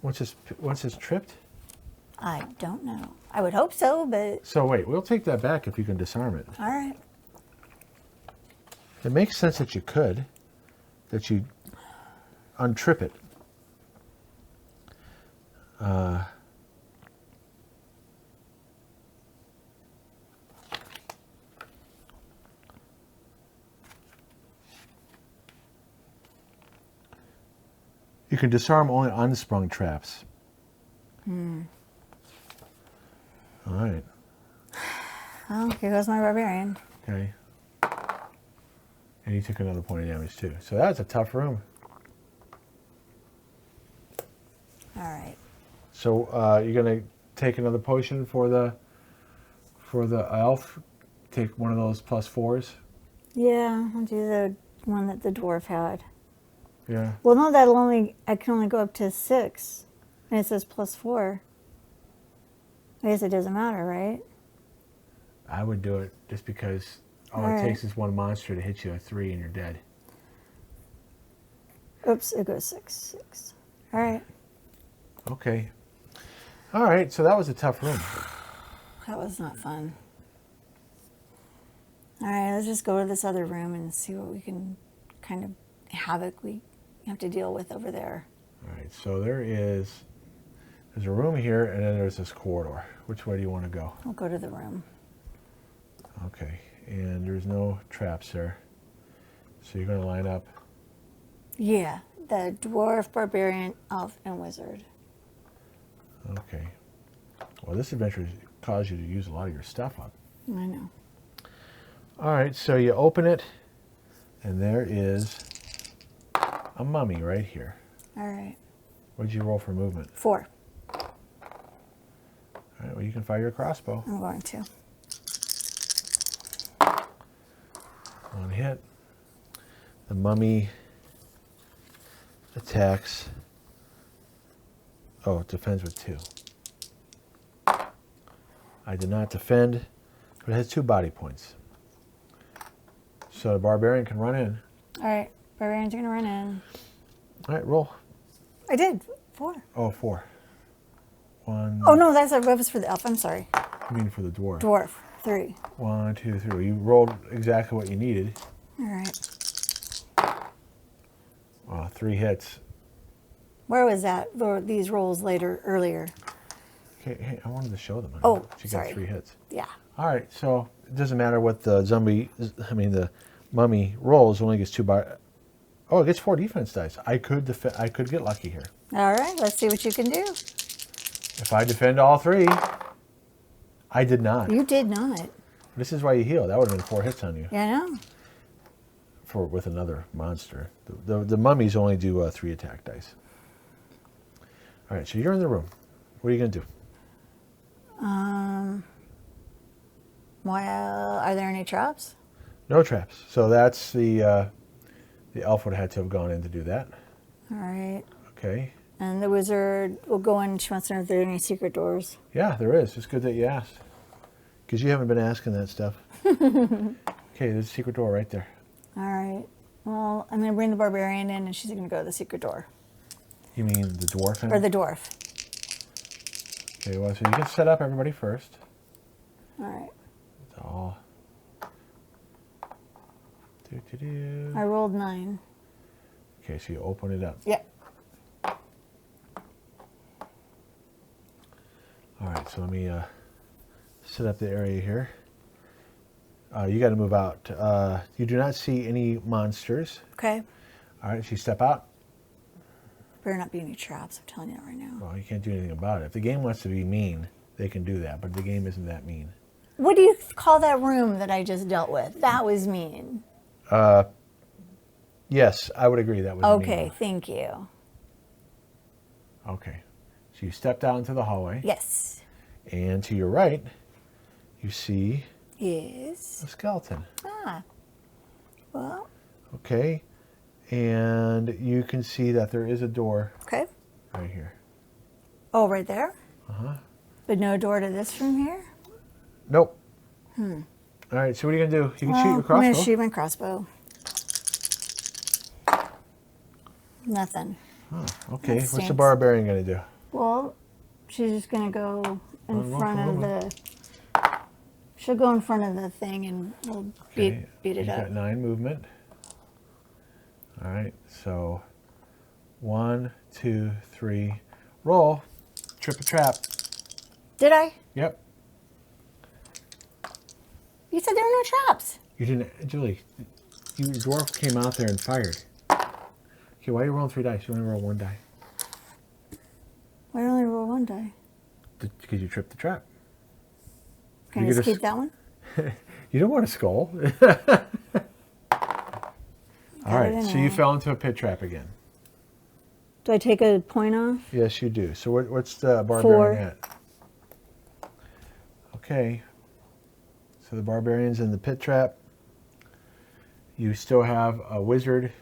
Once it's tripped? I don't know. I would hope so, but So wait, we'll take that back if you can disarm it. all right. It makes sense that you could, that you untrip it. You can disarm only unsprung traps. All right. Well, here goes my barbarian. Okay. And you took another point of damage too. So that's a tough room. All right. So you're gonna take another potion for the elf. Take one of those +4s. Yeah, I'll do the one that the dwarf had. Yeah. Well, no, I can only go up to 6. And it says +4. I guess it doesn't matter, right? I would do it just because all All it right. takes is one monster to hit you a 3 and you're dead. Oops, it goes 6. All right. Okay. All right, so that was a tough room. That was not fun. All right, let's just go to this other room and see what we can kind of havoc we have to deal with over there. All right, so there's a room here and then there's this corridor. Which way do you want to go? We'll go to the room. Okay, and there's no traps there. So you're going to line up. Yeah, the dwarf, barbarian, elf, and wizard. Okay. Well, this adventure caused you to use a lot of your stuff up. I know. All right, so you open it, and there is a mummy right here. All right. What did you roll for movement? 4. All right, well, you can fire your crossbow. I'm going to. One hit. The mummy attacks Oh, it defends with 2. I did not defend, but it has 2 body points. So the Barbarian can run in. All right, Barbarian's gonna run in. All right, roll. I did 4. Oh, 4. 1. Oh no, that was for the elf. I'm sorry. I mean for the dwarf. Dwarf 3. 1, 2, 3. You rolled exactly what you needed. All right. 3 hits. Where was that? These rolls earlier. Okay, hey, I wanted to show them. Oh, She sorry. got 3 hits. Yeah. All right, so it doesn't matter what the the mummy rolls. It only gets 2 Oh, it gets 4 defense dice. I could get lucky here. All right, let's see what you can do. If I defend all 3, I did not. You did not. This is why you heal. That would have been 4 hits on you. Yeah, I know. With another monster. The mummies only do 3 attack dice. All right, so you're in the room. What are you going to do? Well, are there any traps? No traps. So that's the elf would have had to have gone in to do that. All right. Okay. And the wizard will go in. She wants to know if there are any secret doors. Yeah, there is. It's good that you asked. Because you haven't been asking that stuff. Okay, there's a secret door right there. All right. Well, I'm going to bring the Barbarian in, and she's going to go to the secret door. You mean the dwarf? Or the Dwarf. Okay, well, so you can set up everybody first. All right. It's all... I rolled 9. Okay, so you open it up. Yep. All right, so let me set up the area here. You got to move out. You do not see any monsters. Okay. All right, so you step out. Better not be any traps. I'm telling you that right now. Well, you can't do anything about it. If the game wants to be mean, they can do that, but the game isn't that mean. What do you call that room that I just dealt with? That was mean. Yes, I would agree that was Okay, mean. thank you. Okay, so you stepped out into the hallway. Yes. And to your right, you see Yes. a skeleton. Ah. Well. Okay, and you can see that there is a door Okay. right here. Oh, right there? Uh-huh. But no door to this from here? Nope. All right, so what are you going to do? You can shoot your I'm crossbow. going to shoot my crossbow. Nothing. Oh, okay, That what's the stinks. Barbarian going to do? Well, she's just going to go in Well, front of the... She'll go in front of the thing and we'll beat it You've up. got 9 movement. All right, so 1, 2, 3, roll. Trip a trap. Did I? Yep. You said there were no traps. You didn't, Julie. Your dwarf came out there and fired. Okay, why are you rolling 3 dice? You only roll 1 die. Why only roll 1 die? Because you tripped the trap. Can I You just get a keep that one? You don't want a skull. All right, so you fell into a pit trap again. Do I take a point off? Yes, you do. So what's the Barbarian 4. at? Okay. So the Barbarian's in the pit trap. You still have a wizard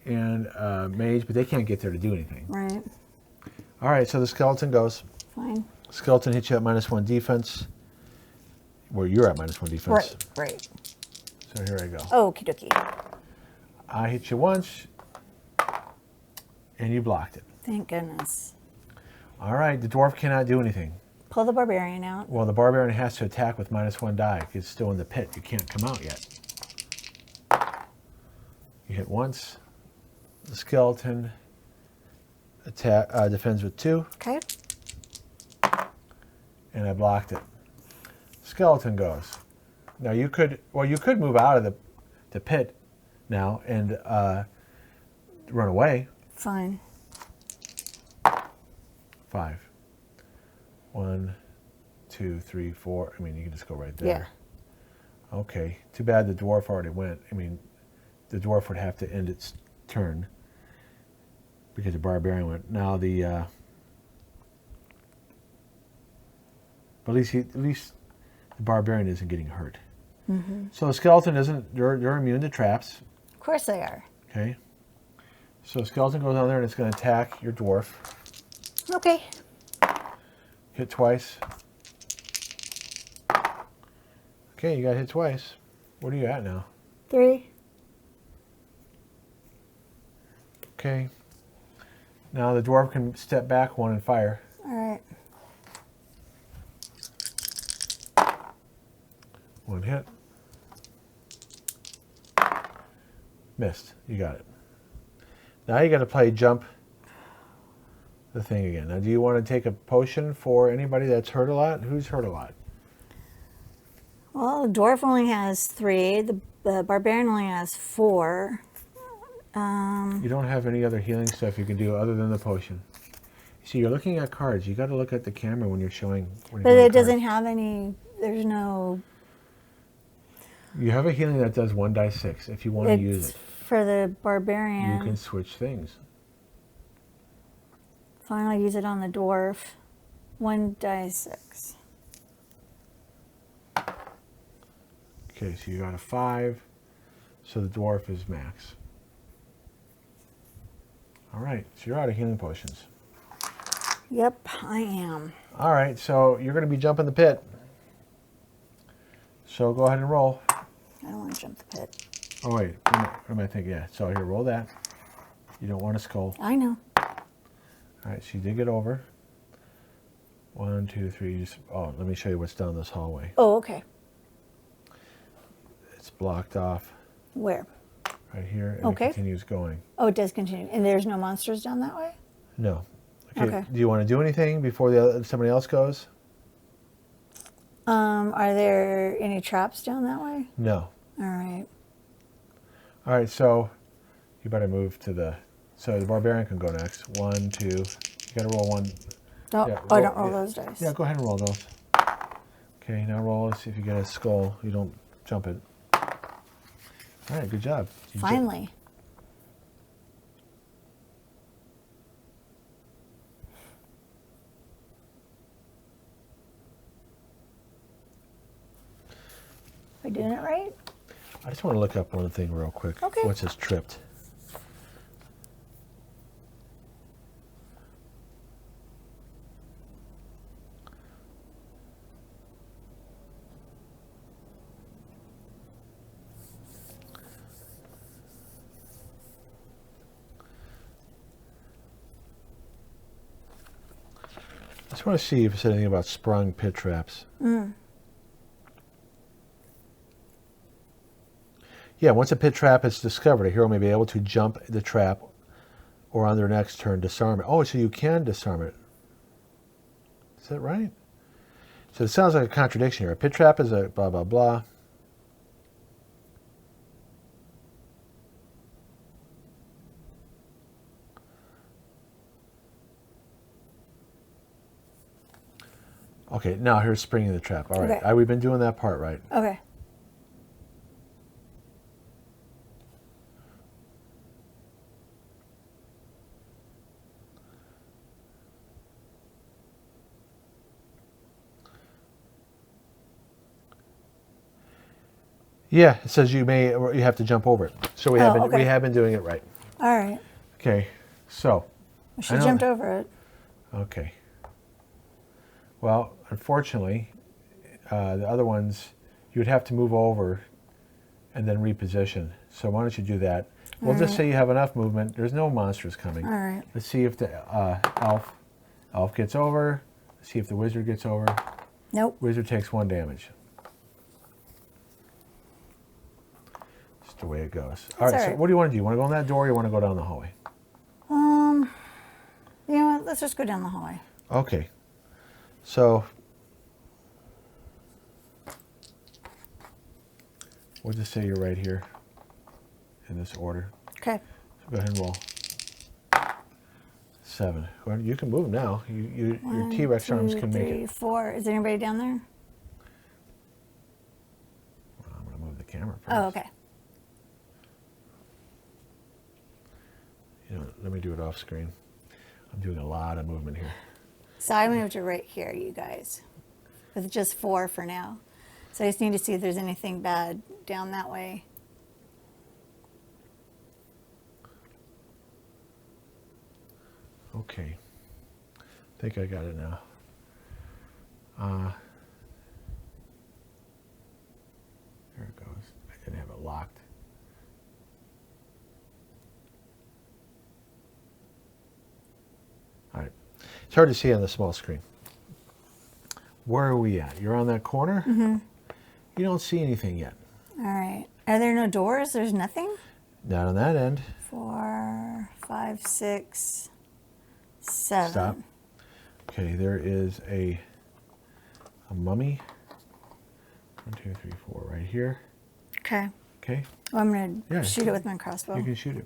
and a mage, but they can't get there to do anything. Right. All right, so the skeleton goes. Fine. Skeleton hits you at -1 defense. Well, you're at -1 defense. Right. So here I go. Okie dokie. I hit you once, and you blocked it. Thank goodness. All right, the dwarf cannot do anything. Pull the Barbarian out. Well, the Barbarian has to attack with -1 die. It's still in the pit. You can't come out yet. You hit once. The skeleton defends with 2, Okay. and I blocked it. Skeleton goes. Now you could move out of the pit now and run away. Fine. 5. 1, 2, 3, 4. I mean, you can just go right there. Yeah. Okay. Too bad the dwarf already went. I mean, the dwarf would have to end its turn because the Barbarian went. Now the but at least the Barbarian isn't getting hurt. So the skeleton isn't. They're immune to traps. Of course they are. Okay. So skeleton goes on there and it's going to attack your dwarf. Okay. Hit twice. Okay, you got hit twice. What are you at now? 3. Okay. Now the dwarf can step back 1 and fire. All right. 1 hit. Missed. You got it. Now you got to play jump the thing again. Now, do you want to take a potion for anybody that's hurt a lot? Who's hurt a lot? Well, the dwarf only has 3. The barbarian only has 4. You don't have any other healing stuff you can do other than the potion. See, you're looking at cards. You got to look at the camera when you're showing. But it doesn't have any. There's no. You have a healing that does 1d6 if you want to use it. For the barbarian. You can switch things. Finally, use it on the dwarf. 1d6. Okay, so you got a 5. So the dwarf is max. All right, so you're out of healing potions. Yep, I am. All right, so you're going to be jumping the pit. So go ahead and roll. I don't want to jump the pit. Oh, wait. What am I thinking? Yeah, so here, roll that. You don't want a skull. I know. All right, so you did get over. 1, 2, 3. Oh, let me show you what's down this hallway. Oh, okay. It's blocked off Where? right here, and Okay. it continues going. Oh, it does continue. And there's no monsters down that way? No. Okay. Okay. Do you want to do anything before somebody else goes? Are there any traps down that way? No. All right. All right, so you better move to the... So the barbarian can go next. 1, 2. You got to roll 1. Don't, Yeah, I don't roll those dice. Yeah, go ahead and roll those. Okay, now roll. See if you get a skull. You don't jump it. All right, good job. Finally. Am I doing it right? I just want to look up one thing real quick. Okay. What's this tripped? I just want to see if it said anything about sprung pit traps. Yeah, once a pit trap is discovered, a hero may be able to jump the trap or on their next turn disarm it. Oh, so you can disarm it. Is that right? So it sounds like a contradiction here. A pit trap is a blah, blah, blah. Okay, now here's springing the trap. All right, Okay. we've been doing that part right. Okay. Yeah, it says you have to jump over it. So we have been doing it right. All right. Okay, so. She jumped over it. Okay. Well, unfortunately, the other ones you would have to move over and then reposition. So why don't you do that? We'll just say you have enough movement. There's no monsters coming. All right. Let's see if the elf gets over. Let's see if the wizard gets over. Nope. Wizard takes 1 damage. Just the way it goes. All right, so what do you want to do? You want to go in that door or you want to go down the hallway? You know what? Let's just go down the hallway. Okay. So we'll just say you're right here in this order. Okay. So go ahead and roll. 7. Well, you can move now. Your T-Rex arms can make it. 4. Is there anybody down there? Well, I'm going to move the camera first. Oh, okay. Let me do it off screen. I'm doing a lot of movement here. So I moved to right here, you guys, with just 4 for now. So I just need to see if there's anything bad down that way. Okay. I think I got it now. There it goes. I didn't have it locked. All right. It's hard to see on the small screen. Where are we at? You're on that corner? Mm-hmm. You don't see anything yet. All right. Are there no doors? There's nothing? Not on that end. 4, 5, 6, 7. Stop. Okay, there is a mummy. 1, 2, 3, 4 right here. Okay. Okay. Well, I'm going to shoot it with my crossbow. You can shoot it.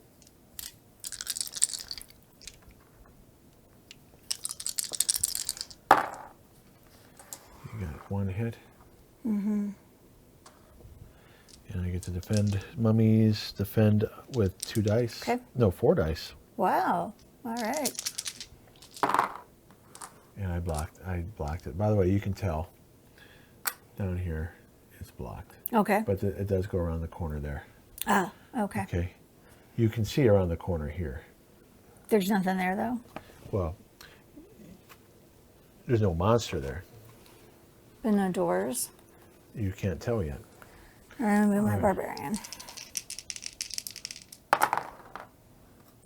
You got 1 hit. Mm-hmm. And I get to defend mummies. Defend with 2 dice. Okay. No, 4 dice. Wow. All right. And I blocked it. By the way, you can tell down here it's blocked. Okay. But it does go around the corner there. Ah, okay. Okay. You can see around the corner here. There's nothing there, though? Well, there's no monster there. But no doors? You can't tell yet. I'm going to move my barbarian.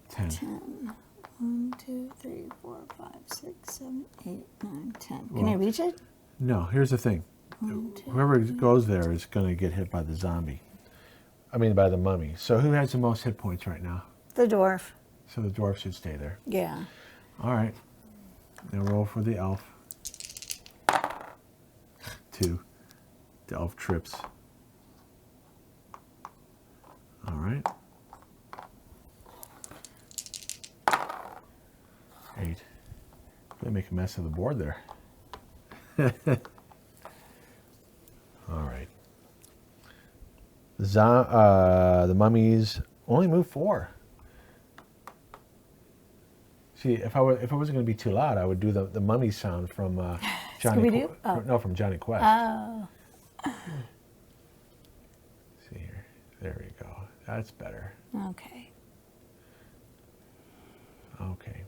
10. 10. 1, 2, 3, 4, 5, 6, 7, 8, 9, 10. Can I reach it? No, here's the thing. Whoever goes there is going to get hit by the zombie. I mean, by the mummy. So who has the most hit points right now? The dwarf. So the dwarf should stay there. Yeah. All right. Now roll for the elf. 2. The elf trips. All right. 8. Gonna make a mess of the board there. All right. The mummies only move 4. See, if I wasn't going to be too loud, I would do the mummy sound from Johnny. No, from Johnny Quest. Oh. See here. There we go. That's better. Okay. Okay.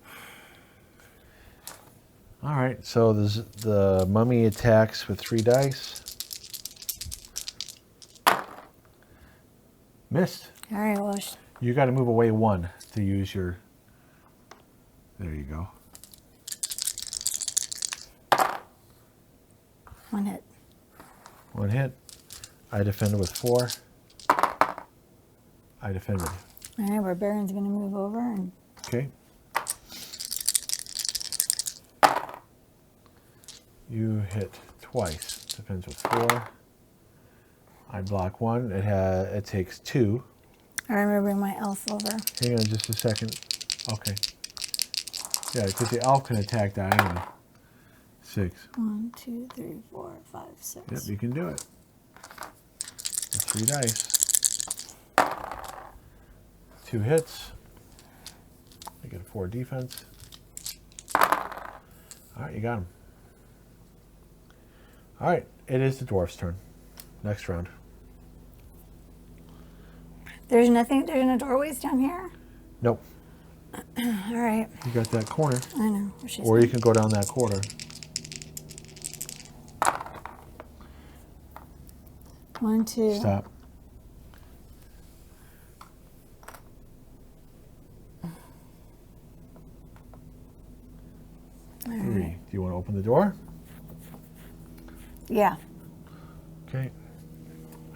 All right. So the mummy attacks with 3 dice. Missed. All right, well, You got to move away 1 to use your. There you go. 1 hit. 1 hit. I defended with 4. I defended. All right, barbarian's going to move over and. Okay. You hit twice. Defends with 4. I block 1. It takes 2. All right, I'm going to bring my elf over. Hang on just a second. Okay. Yeah, because the elf can attack diagonally. 6. 1, 2, 3, 4, 5, 6. Yep, you can do it. 3 dice. 2 hits. I get a 4 defense. All right, you got him. All right, it is the dwarf's turn. Next round. There's nothing, there's no doorways down here? Nope. All right. You got that corner. I know. Where she's Or you can go down that corner. 1, 2. Stop. All 3. right. Do you want to open the door? Yeah. Okay.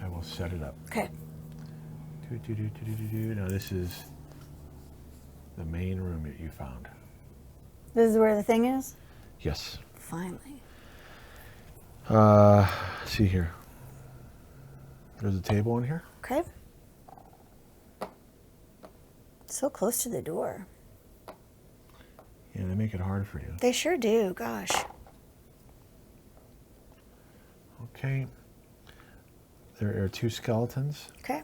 I will set it up. Okay. Now this is the main room that you found. This is where the thing is? Yes. Finally. See here. There's a table in here. Okay. So close to the door. Yeah, they make it hard for you. They sure do. Gosh. Okay. There are 2 skeletons. Okay.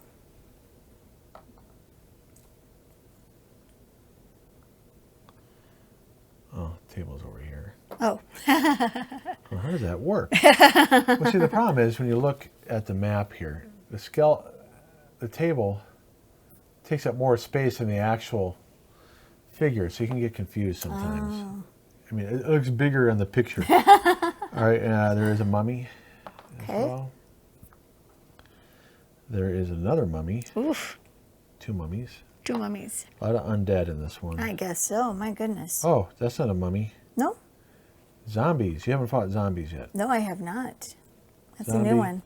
Oh, table's over here. Oh. Well, how does that work? Well, see, the problem is when you look at the map here, the table takes up more space than the actual figure, so you can get confused sometimes. Oh. I mean, it looks bigger in the picture. All right, there is a mummy as well. There is another mummy. Oof. 2 mummies. 2 mummies. A lot of undead in this one. I guess so. My goodness. Oh, that's not a mummy. No. Zombies. You haven't fought zombies yet. No, I have not. That's a new one.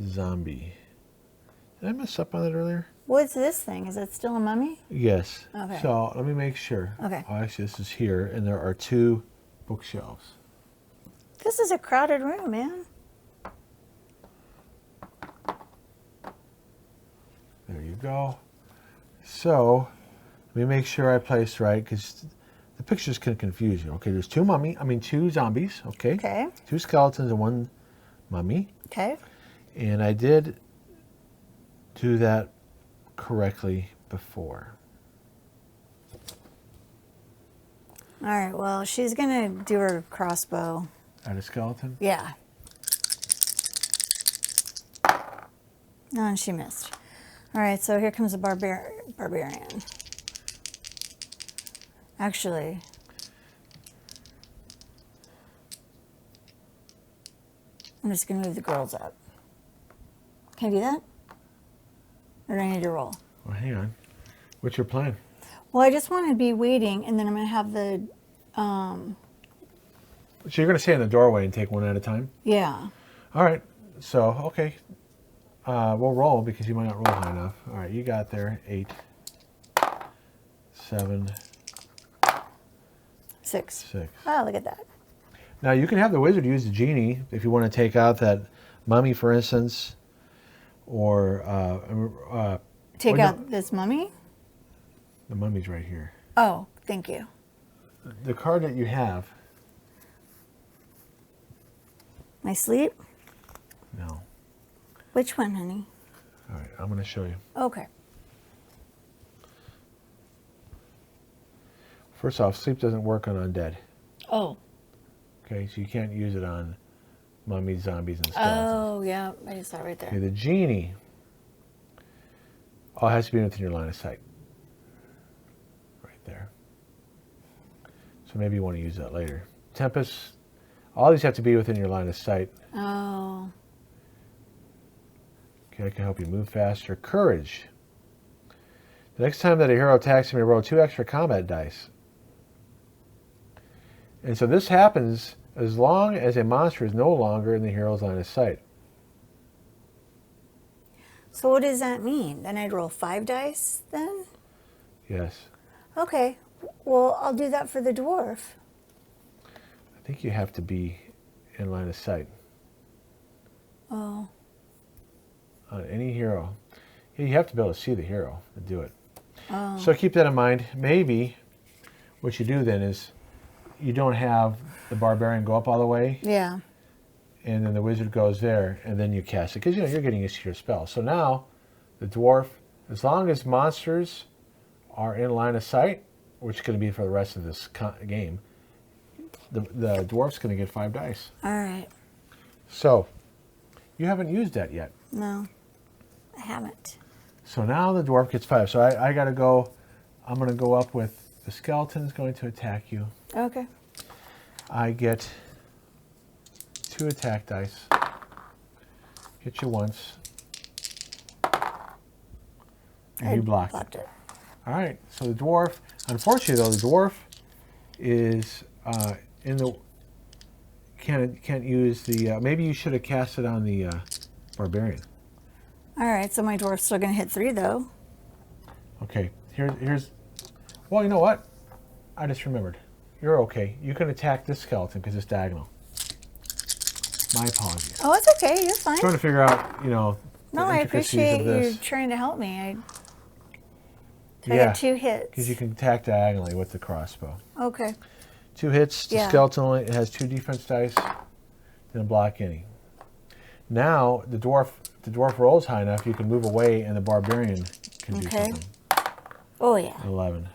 Zombie. Did I mess up on it earlier? What's this thing? Is it still a mummy? Yes. Okay. So let me make sure. Okay. Oh, actually, this is here, and there are 2 bookshelves. This is a crowded room, man. There you go. So let me make sure I place right, because the pictures can confuse you. Okay, there's 2 zombies. Okay. Okay. 2 skeletons and 1 mummy. Okay. And I did do that correctly before. All right, well, she's going to do her crossbow. Add a skeleton? Yeah. No, and she missed. All right, so here comes a barbarian. Actually, I'm just going to move the girls up. Can I do that? Or do I need to roll? Well, hang on. What's your plan? Well, I just want to be waiting, and then I'm going to have the, So you're going to stay in the doorway and take one at a time? yeah. All right. So, okay. We'll roll because you might not roll high enough. All right, you got there. 8, 7, 6. 6. Oh, look at that. Now, you can have the wizard use the genie if you want to take out that mummy, for instance, or... Take out this mummy? The mummy's right here. Oh, thank you. The card that you have... My sleep? No. Which one, honey? All right, I'm going to show you. Okay. First off, sleep doesn't work on undead. Oh. Okay, so you can't use it on mummies, zombies, and skeletons. Oh, yeah. I just saw it right there. Okay, the genie all has to be within your line of sight. Right there. So maybe you want to use that later. Tempest, all these have to be within your line of sight. Oh. Okay, I can help you move faster. Courage. The next time that a hero attacks, you may roll 2 extra combat dice. And so this happens as long as a monster is no longer in the hero's line of sight. So what does that mean? Then I'd roll 5 dice then? Yes. Okay. Well, I'll do that for the dwarf. I think you have to be in line of sight. Oh. On any hero. Yeah, you have to be able to see the hero to do it. Oh. So keep that in mind. Maybe what you do then is you don't have the barbarian go up all the way, Yeah. and then the wizard goes there, and then you cast it. Because you're getting used to your spell. So now the dwarf, as long as monsters are in line of sight, which is going to be for the rest of this game, the dwarf's going to get 5 dice. All right. So you haven't used that yet. No, I haven't. So now the dwarf gets 5. So I got to go. I'm going to go up with the skeleton is going to attack you. Okay. I get 2 attack dice. Hit you once. And you blocked it. All right. So the dwarf, unfortunately though, the dwarf is in the can't use the. Maybe you should have cast it on the barbarian. All right. So my dwarf's still going to hit 3 though. Okay. Here's. Well, you know what? I just remembered. You're okay. You can attack this skeleton because it's diagonal. My apologies. Oh, it's okay. You're fine. Trying to figure out, the No, I intricacies appreciate of you this. trying to help me. I Yeah, got 2 hits. because you can attack diagonally with the crossbow. Okay. 2 hits. The Yeah. skeleton only has 2 defense dice. Didn't block any. Now the dwarf rolls high enough, you can move away, and the barbarian can do Okay. something. Oh, yeah. 11.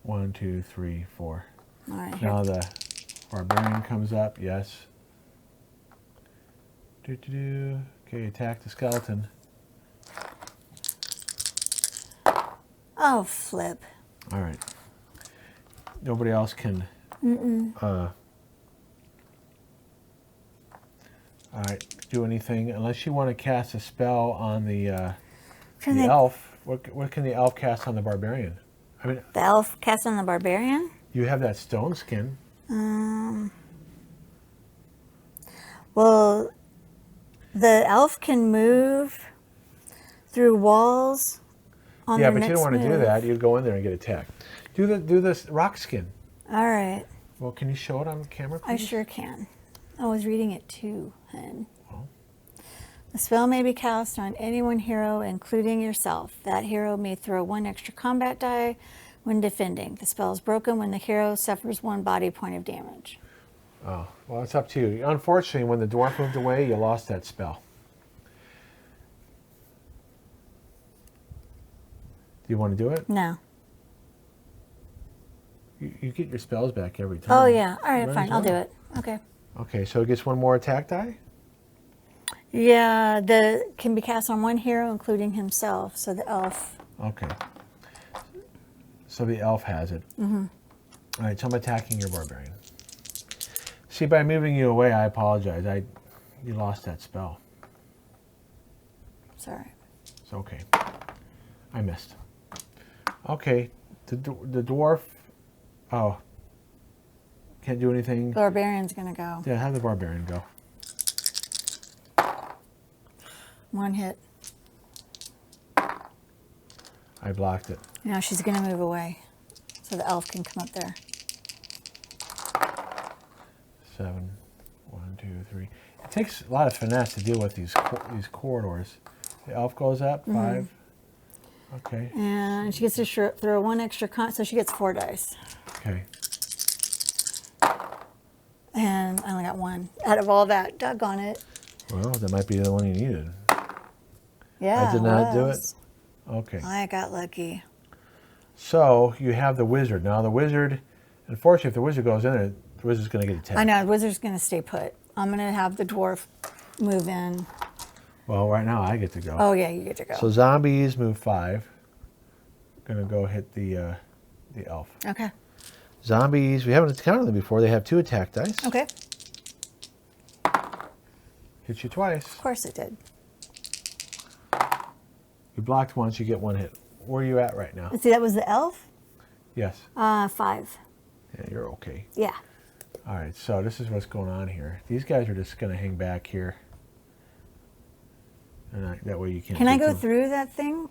1, 2, 3, 4. All right. Now the barbarian comes up. Yes. Okay, attack the skeleton. Oh, flip. All right. Nobody else can. All right. Do anything unless you want to cast a spell on the elf. What can the elf cast on the barbarian? I mean, The elf cast on the barbarian? you have that stone skin. Well, the elf can move through walls on Yeah, their but you don't next want to do move. that. You'd go in there and get attacked. Do this rock skin. All right. Well, can you show it on camera, I please? sure can. I was reading it too, hun. Oh. The spell may be cast on any one hero, including yourself. That hero may throw 1 extra combat die when defending. The spell is broken when the hero suffers 1 body point of damage. Oh, well, it's up to you. Unfortunately, when the dwarf moved away, you lost that spell. Do you want to do it? No. You get your spells back every time. Oh, yeah. All right, Might fine. as I'll do well. it. Okay. Okay, so it gets 1 more attack die? Yeah, the can be cast on 1 hero, including himself. So the elf. Okay. So the elf has it. Mm-hmm. All right, so I'm attacking your barbarian. See, by moving you away, I apologize. You lost that spell. Sorry. It's okay. I missed. Okay, the dwarf. Oh, can't do anything. The barbarian's going to go. Yeah, have the barbarian go. 1 hit. I blocked it. Now she's going to move away. So the elf can come up there. 7, 1, 2, 3. It takes a lot of finesse to deal with these corridors. The elf goes up 5. Okay. And she gets to throw 1 extra so she gets 4 dice. Okay. And I only got 1 out of all that. Doggone it. Well, that might be the one you needed. Yeah. I did not do it. was. Okay. I got lucky. So you have the wizard. Now the wizard, unfortunately, if the wizard goes in there, the wizard's going to get attacked. I know, the wizard's going to stay put. I'm going to have the dwarf move in. Well, right now I get to go. Oh, yeah, you get to go. So zombies move 5. Going to go hit the elf. Okay. Zombies, we haven't counted them before. They have 2 attack dice. Okay. Hit you twice. Of course it did. You blocked once, you get 1 hit. Where are you at right now? Let's see, that was the elf? Yes. 5. Yeah, you're okay. Yeah. All right, so this is what's going on here. These guys are just going to hang back here. And that way you can't. Can I get go to 'em. through that thing?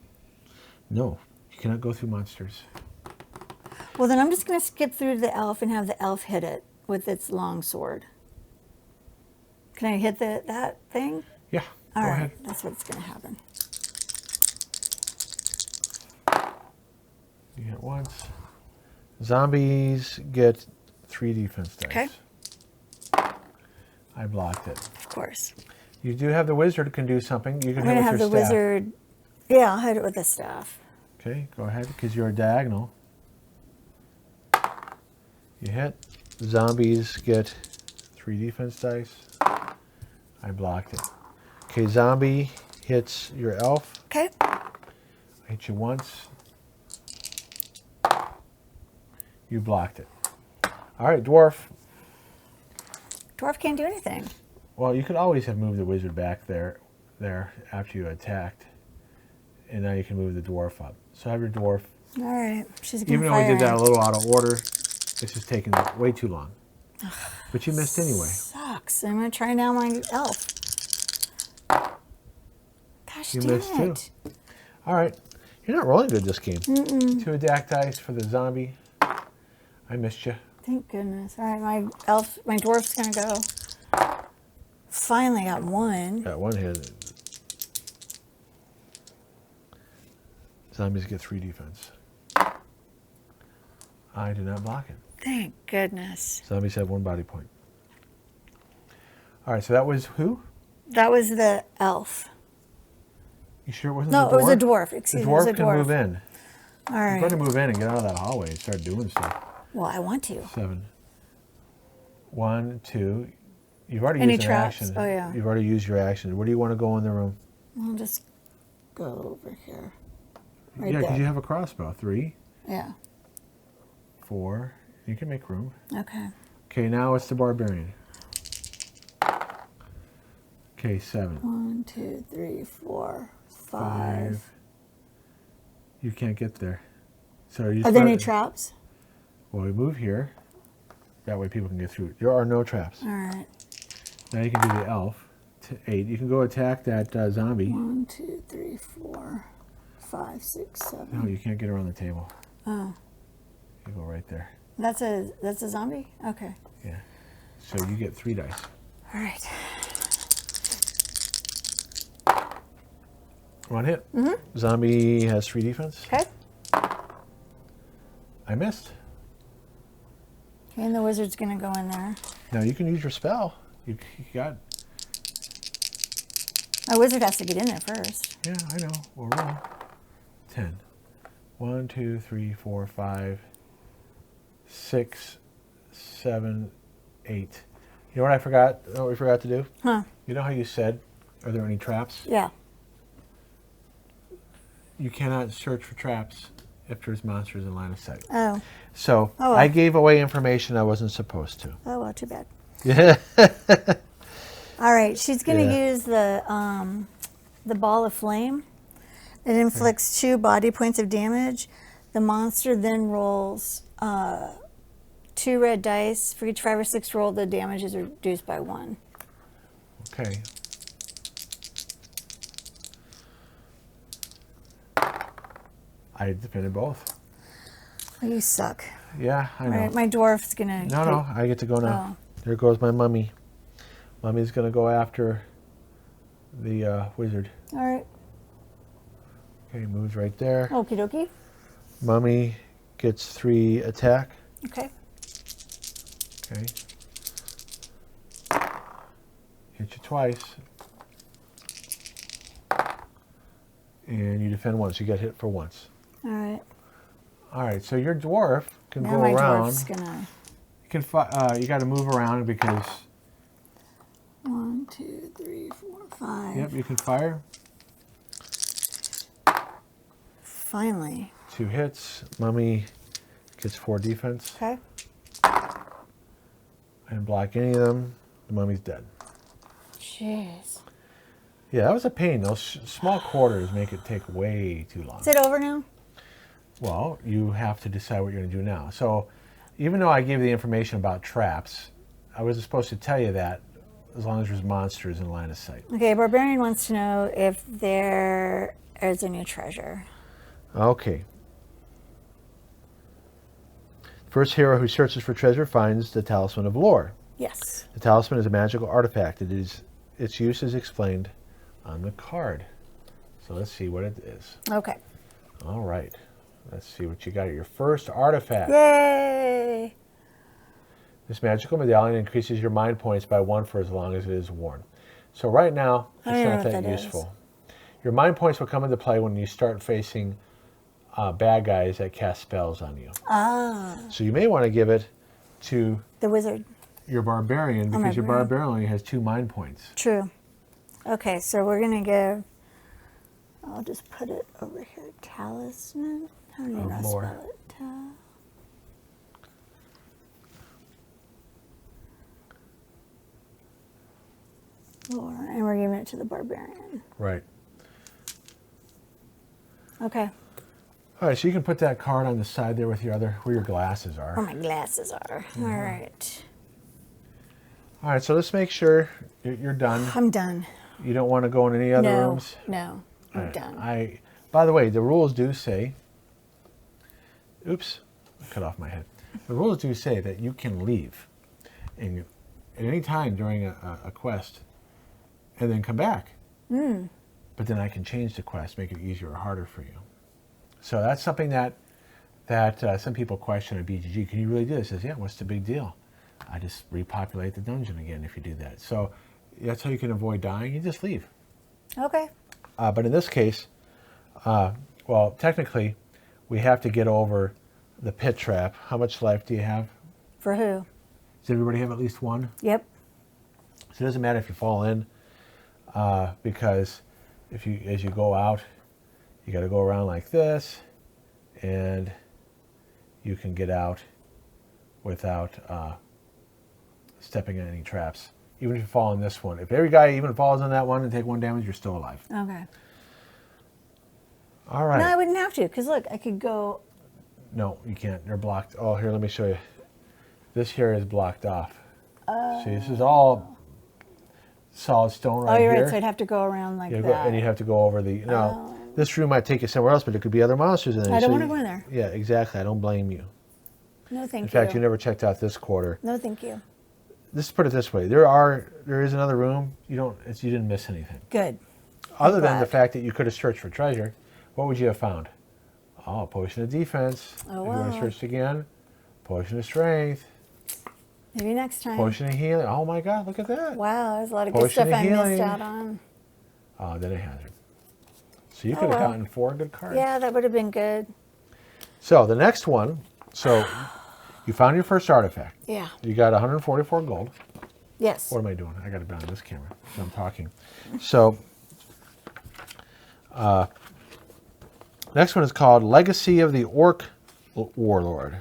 No, you cannot go through monsters. Well, then I'm just going to skip through the elf and have the elf hit it with its long sword. Can I hit that thing? Yeah, All go right, ahead. that's what's going to happen. You hit once. Zombies get 3 defense dice. Okay. I blocked it. Of course. You do have the wizard can do something. You can I'm hit going to with have your the staff. wizard. Yeah, I'll hit it with the staff. Okay, go ahead because you're a diagonal. You hit. Zombies get 3 defense dice. I blocked it. Okay, zombie hits your elf. Okay. I hit you once. You blocked it. All right, dwarf. Dwarf can't do anything. Well, you could always have moved the wizard back there after you attacked, and now you can move the dwarf up. So have your dwarf. All right. She's going to Even though we did that a little out of order, this is taking way too long. But you missed anyway. Sucks. I'm going to try now my elf. Gosh, You damn missed it. too. All right, you're not rolling good this game. 2 attack dice for the zombie. I missed you. Thank goodness. All right, my dwarf's going to go. Finally got 1. Got 1 hit. Zombies get 3 defense. I did not block it. Thank goodness. Zombies have 1 body point. All right, so that was who? That was the elf. You sure it wasn't No, the dwarf? it was a dwarf. The Excuse me, it was dwarf a can dwarf. move in. All You're right. going to move in and get out of that hallway and start doing stuff. Well, I want to. 7. 1, 2. You've already Any used an traps? action. Oh, yeah. You've already used your action. Where do you want to go in the room? I'll just go over here. Right yeah, because there. you have a crossbow. 3, Yeah. 4. You can make room. Okay. Okay, now it's the Barbarian. Okay, 7. 1, 2, 3, 4, 5. 5. You can't get there. So you Are there any traps? Well, we move here. That way people can get through. There are no traps. All right. Now you can do the elf. 8. You can go attack that zombie. 1, 2, 3, 4, 5, 6, 7. No, you can't get around the table. Oh, You go right there. that's a zombie? Okay. Yeah. So you get 3 dice. All right. 1 hit. Zombie has 3 defense. Okay. I missed. Okay, and the wizard's going to go in there. Now you can use your spell. You got. My wizard has to get in there first. Yeah, I know. We'll roll. 10. 1, 2, 3, 4, 5, 6, 7, 8. You know what I forgot? You know what we forgot to do? Huh. You know how you said, are there any traps? Yeah. You cannot search for traps if there's monsters in line of sight. Oh. So Oh, well. I gave away information I wasn't supposed to. Oh, well, too bad. Yeah. All right, she's going to Yeah. use the ball of flame. It inflicts 2 body points of damage. The monster then rolls 2 red dice. For each 5 or 6 roll, the damage is reduced by 1. Okay. I defended both. Oh, you suck. Yeah, I All know. right, my dwarf's going to... No, I get to go now. Oh. There goes my mummy. Mummy's going to go after the wizard. All right. Okay, moves right there. Okie dokie. Mummy gets 3 attack. Okay. Okay. Hit you twice. And you defend once. You get hit for once. All right. All right, so your dwarf can Now go my around. dwarf's going to... You can you got to move around because 1, 2, 3, 4, 5. yep, you can fire. Finally. 2 hits. Mummy gets 4 defense. Okay. I didn't block any of them. The mummy's dead. Jeez. Yeah, that was a pain. Those small quarters make it take way too long. Is it over now? Well, you have to decide what you're going to do now. So, even though I gave you the information about traps, I wasn't supposed to tell you that as long as there's monsters in line of sight. Okay, Barbarian wants to know if there is a new treasure. Okay. First hero who searches for treasure finds the Talisman of Lore. Yes. The talisman is a magical artifact. Its use is explained on the card. So let's see what it is. Okay. All right. Let's see what you got. Your first artifact. Yay! This magical medallion increases your mind points by 1 for as long as it is worn. So right now, I don't it's know not what that that useful. Your mind points will come into play when you start facing bad guys that cast spells on you. Ah. So you may want to give it to The wizard. your barbarian because your barbarian only has 2 mind points. True. Okay, so we're going to give... I'll just put it over here. Talisman. How do you not Lore. spell it? Lore. And we're giving it to the barbarian. Right. Okay. All right, so you can put that card on the side there with your where your glasses are. Where my glasses are. All right. All right, so let's make sure you're done. I'm done. You don't want to go in any other No. rooms? No. I'm All right, done. By the way, the rules do say, oops, I cut off my head. The rules do say that you can leave and at any time during a quest and then come back. Mm. But then I can change the quest, make it easier or harder for you. So that's something that some people question at BGG. Can you really do this? Says, yeah, what's the big deal? I just repopulate the dungeon again if you do that. So that's how you can avoid dying. You just leave. Okay. But in this case, well, technically, we have to get over the pit trap. How much life do you have? For who? Does everybody have at least 1? Yep. So it doesn't matter if you fall in, because as you go out, You got to go around like this, and you can get out without stepping on any traps. Even if you fall on this one. If every guy even falls on that one and take 1 damage, you're still alive. Okay. All right. No, I wouldn't have to, because look, I could go. No, you can't. They're blocked. Oh, here, let me show you. This here is blocked off. See, this is all solid stone right here. Oh, you're right, so I'd have to go around like that. And you have to go over the... Now, this room might take you somewhere else, but there could be other monsters in there. I don't want to go in there. Yeah, exactly. I don't blame you. No, thank you. In fact, you never checked out this quarter. No, thank you. Let's put it this way. There is another room. You didn't miss anything. Good. Other than the fact that you could have searched for treasure, what would you have found? Oh, potion of defense. Oh, If you want to search again, potion of strength. Maybe next time. Potion of healing. Oh my God, look at that. Wow, there's a lot of good Potion stuff of I healing. missed out on. Oh, then a hazard. So you could have gotten 4 good cards. Yeah, that would have been good. So the next one, you found your first artifact. Yeah. You got 144 gold. Yes. What am I doing? I got to be on this camera. So I'm talking. So next one is called Legacy of the Orc Warlord.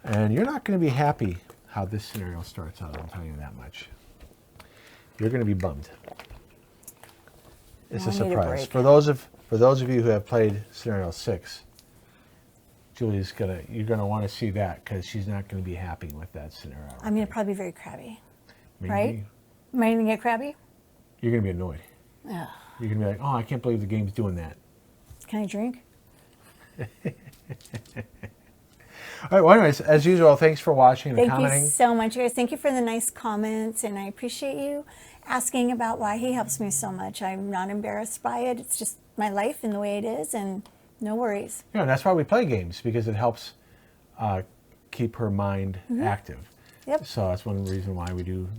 And you're not going to be happy how this scenario starts out, I'll tell you that much. You're going to be bummed. It's a surprise. For those of you who have played scenario 6, you're gonna want to see that, because she's not going to be happy with that scenario. I'm going to probably be very crabby. Maybe. Right? Am I going to get crabby? You're going to be annoyed. Ugh. You're going to be like, oh, I can't believe the game's doing that. Can I drink? All right, well, anyways, as usual, thanks for watching and Thank commenting. you so much, guys. Thank you for the nice comments, and I appreciate you asking about why he helps me so much. I'm not embarrassed by it. It's just my life and the way it is, and no worries. Yeah, and that's why we play games, because it helps keep her mind active. Yep. So that's one reason why we do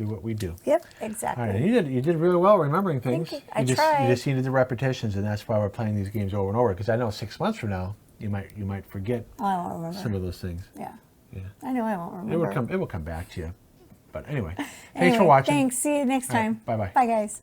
what we do. Yep, exactly. All right, and you did really well remembering things. Thank you. I tried. You just needed the repetitions, and that's why we're playing these games over and over. Because I know 6 months from now, you might forget I won't remember. some of those things. Yeah. Yeah. I know I won't remember. It will come back to you. But anyway, thanks for watching. Thanks. See you next time. Bye-bye. Bye, guys.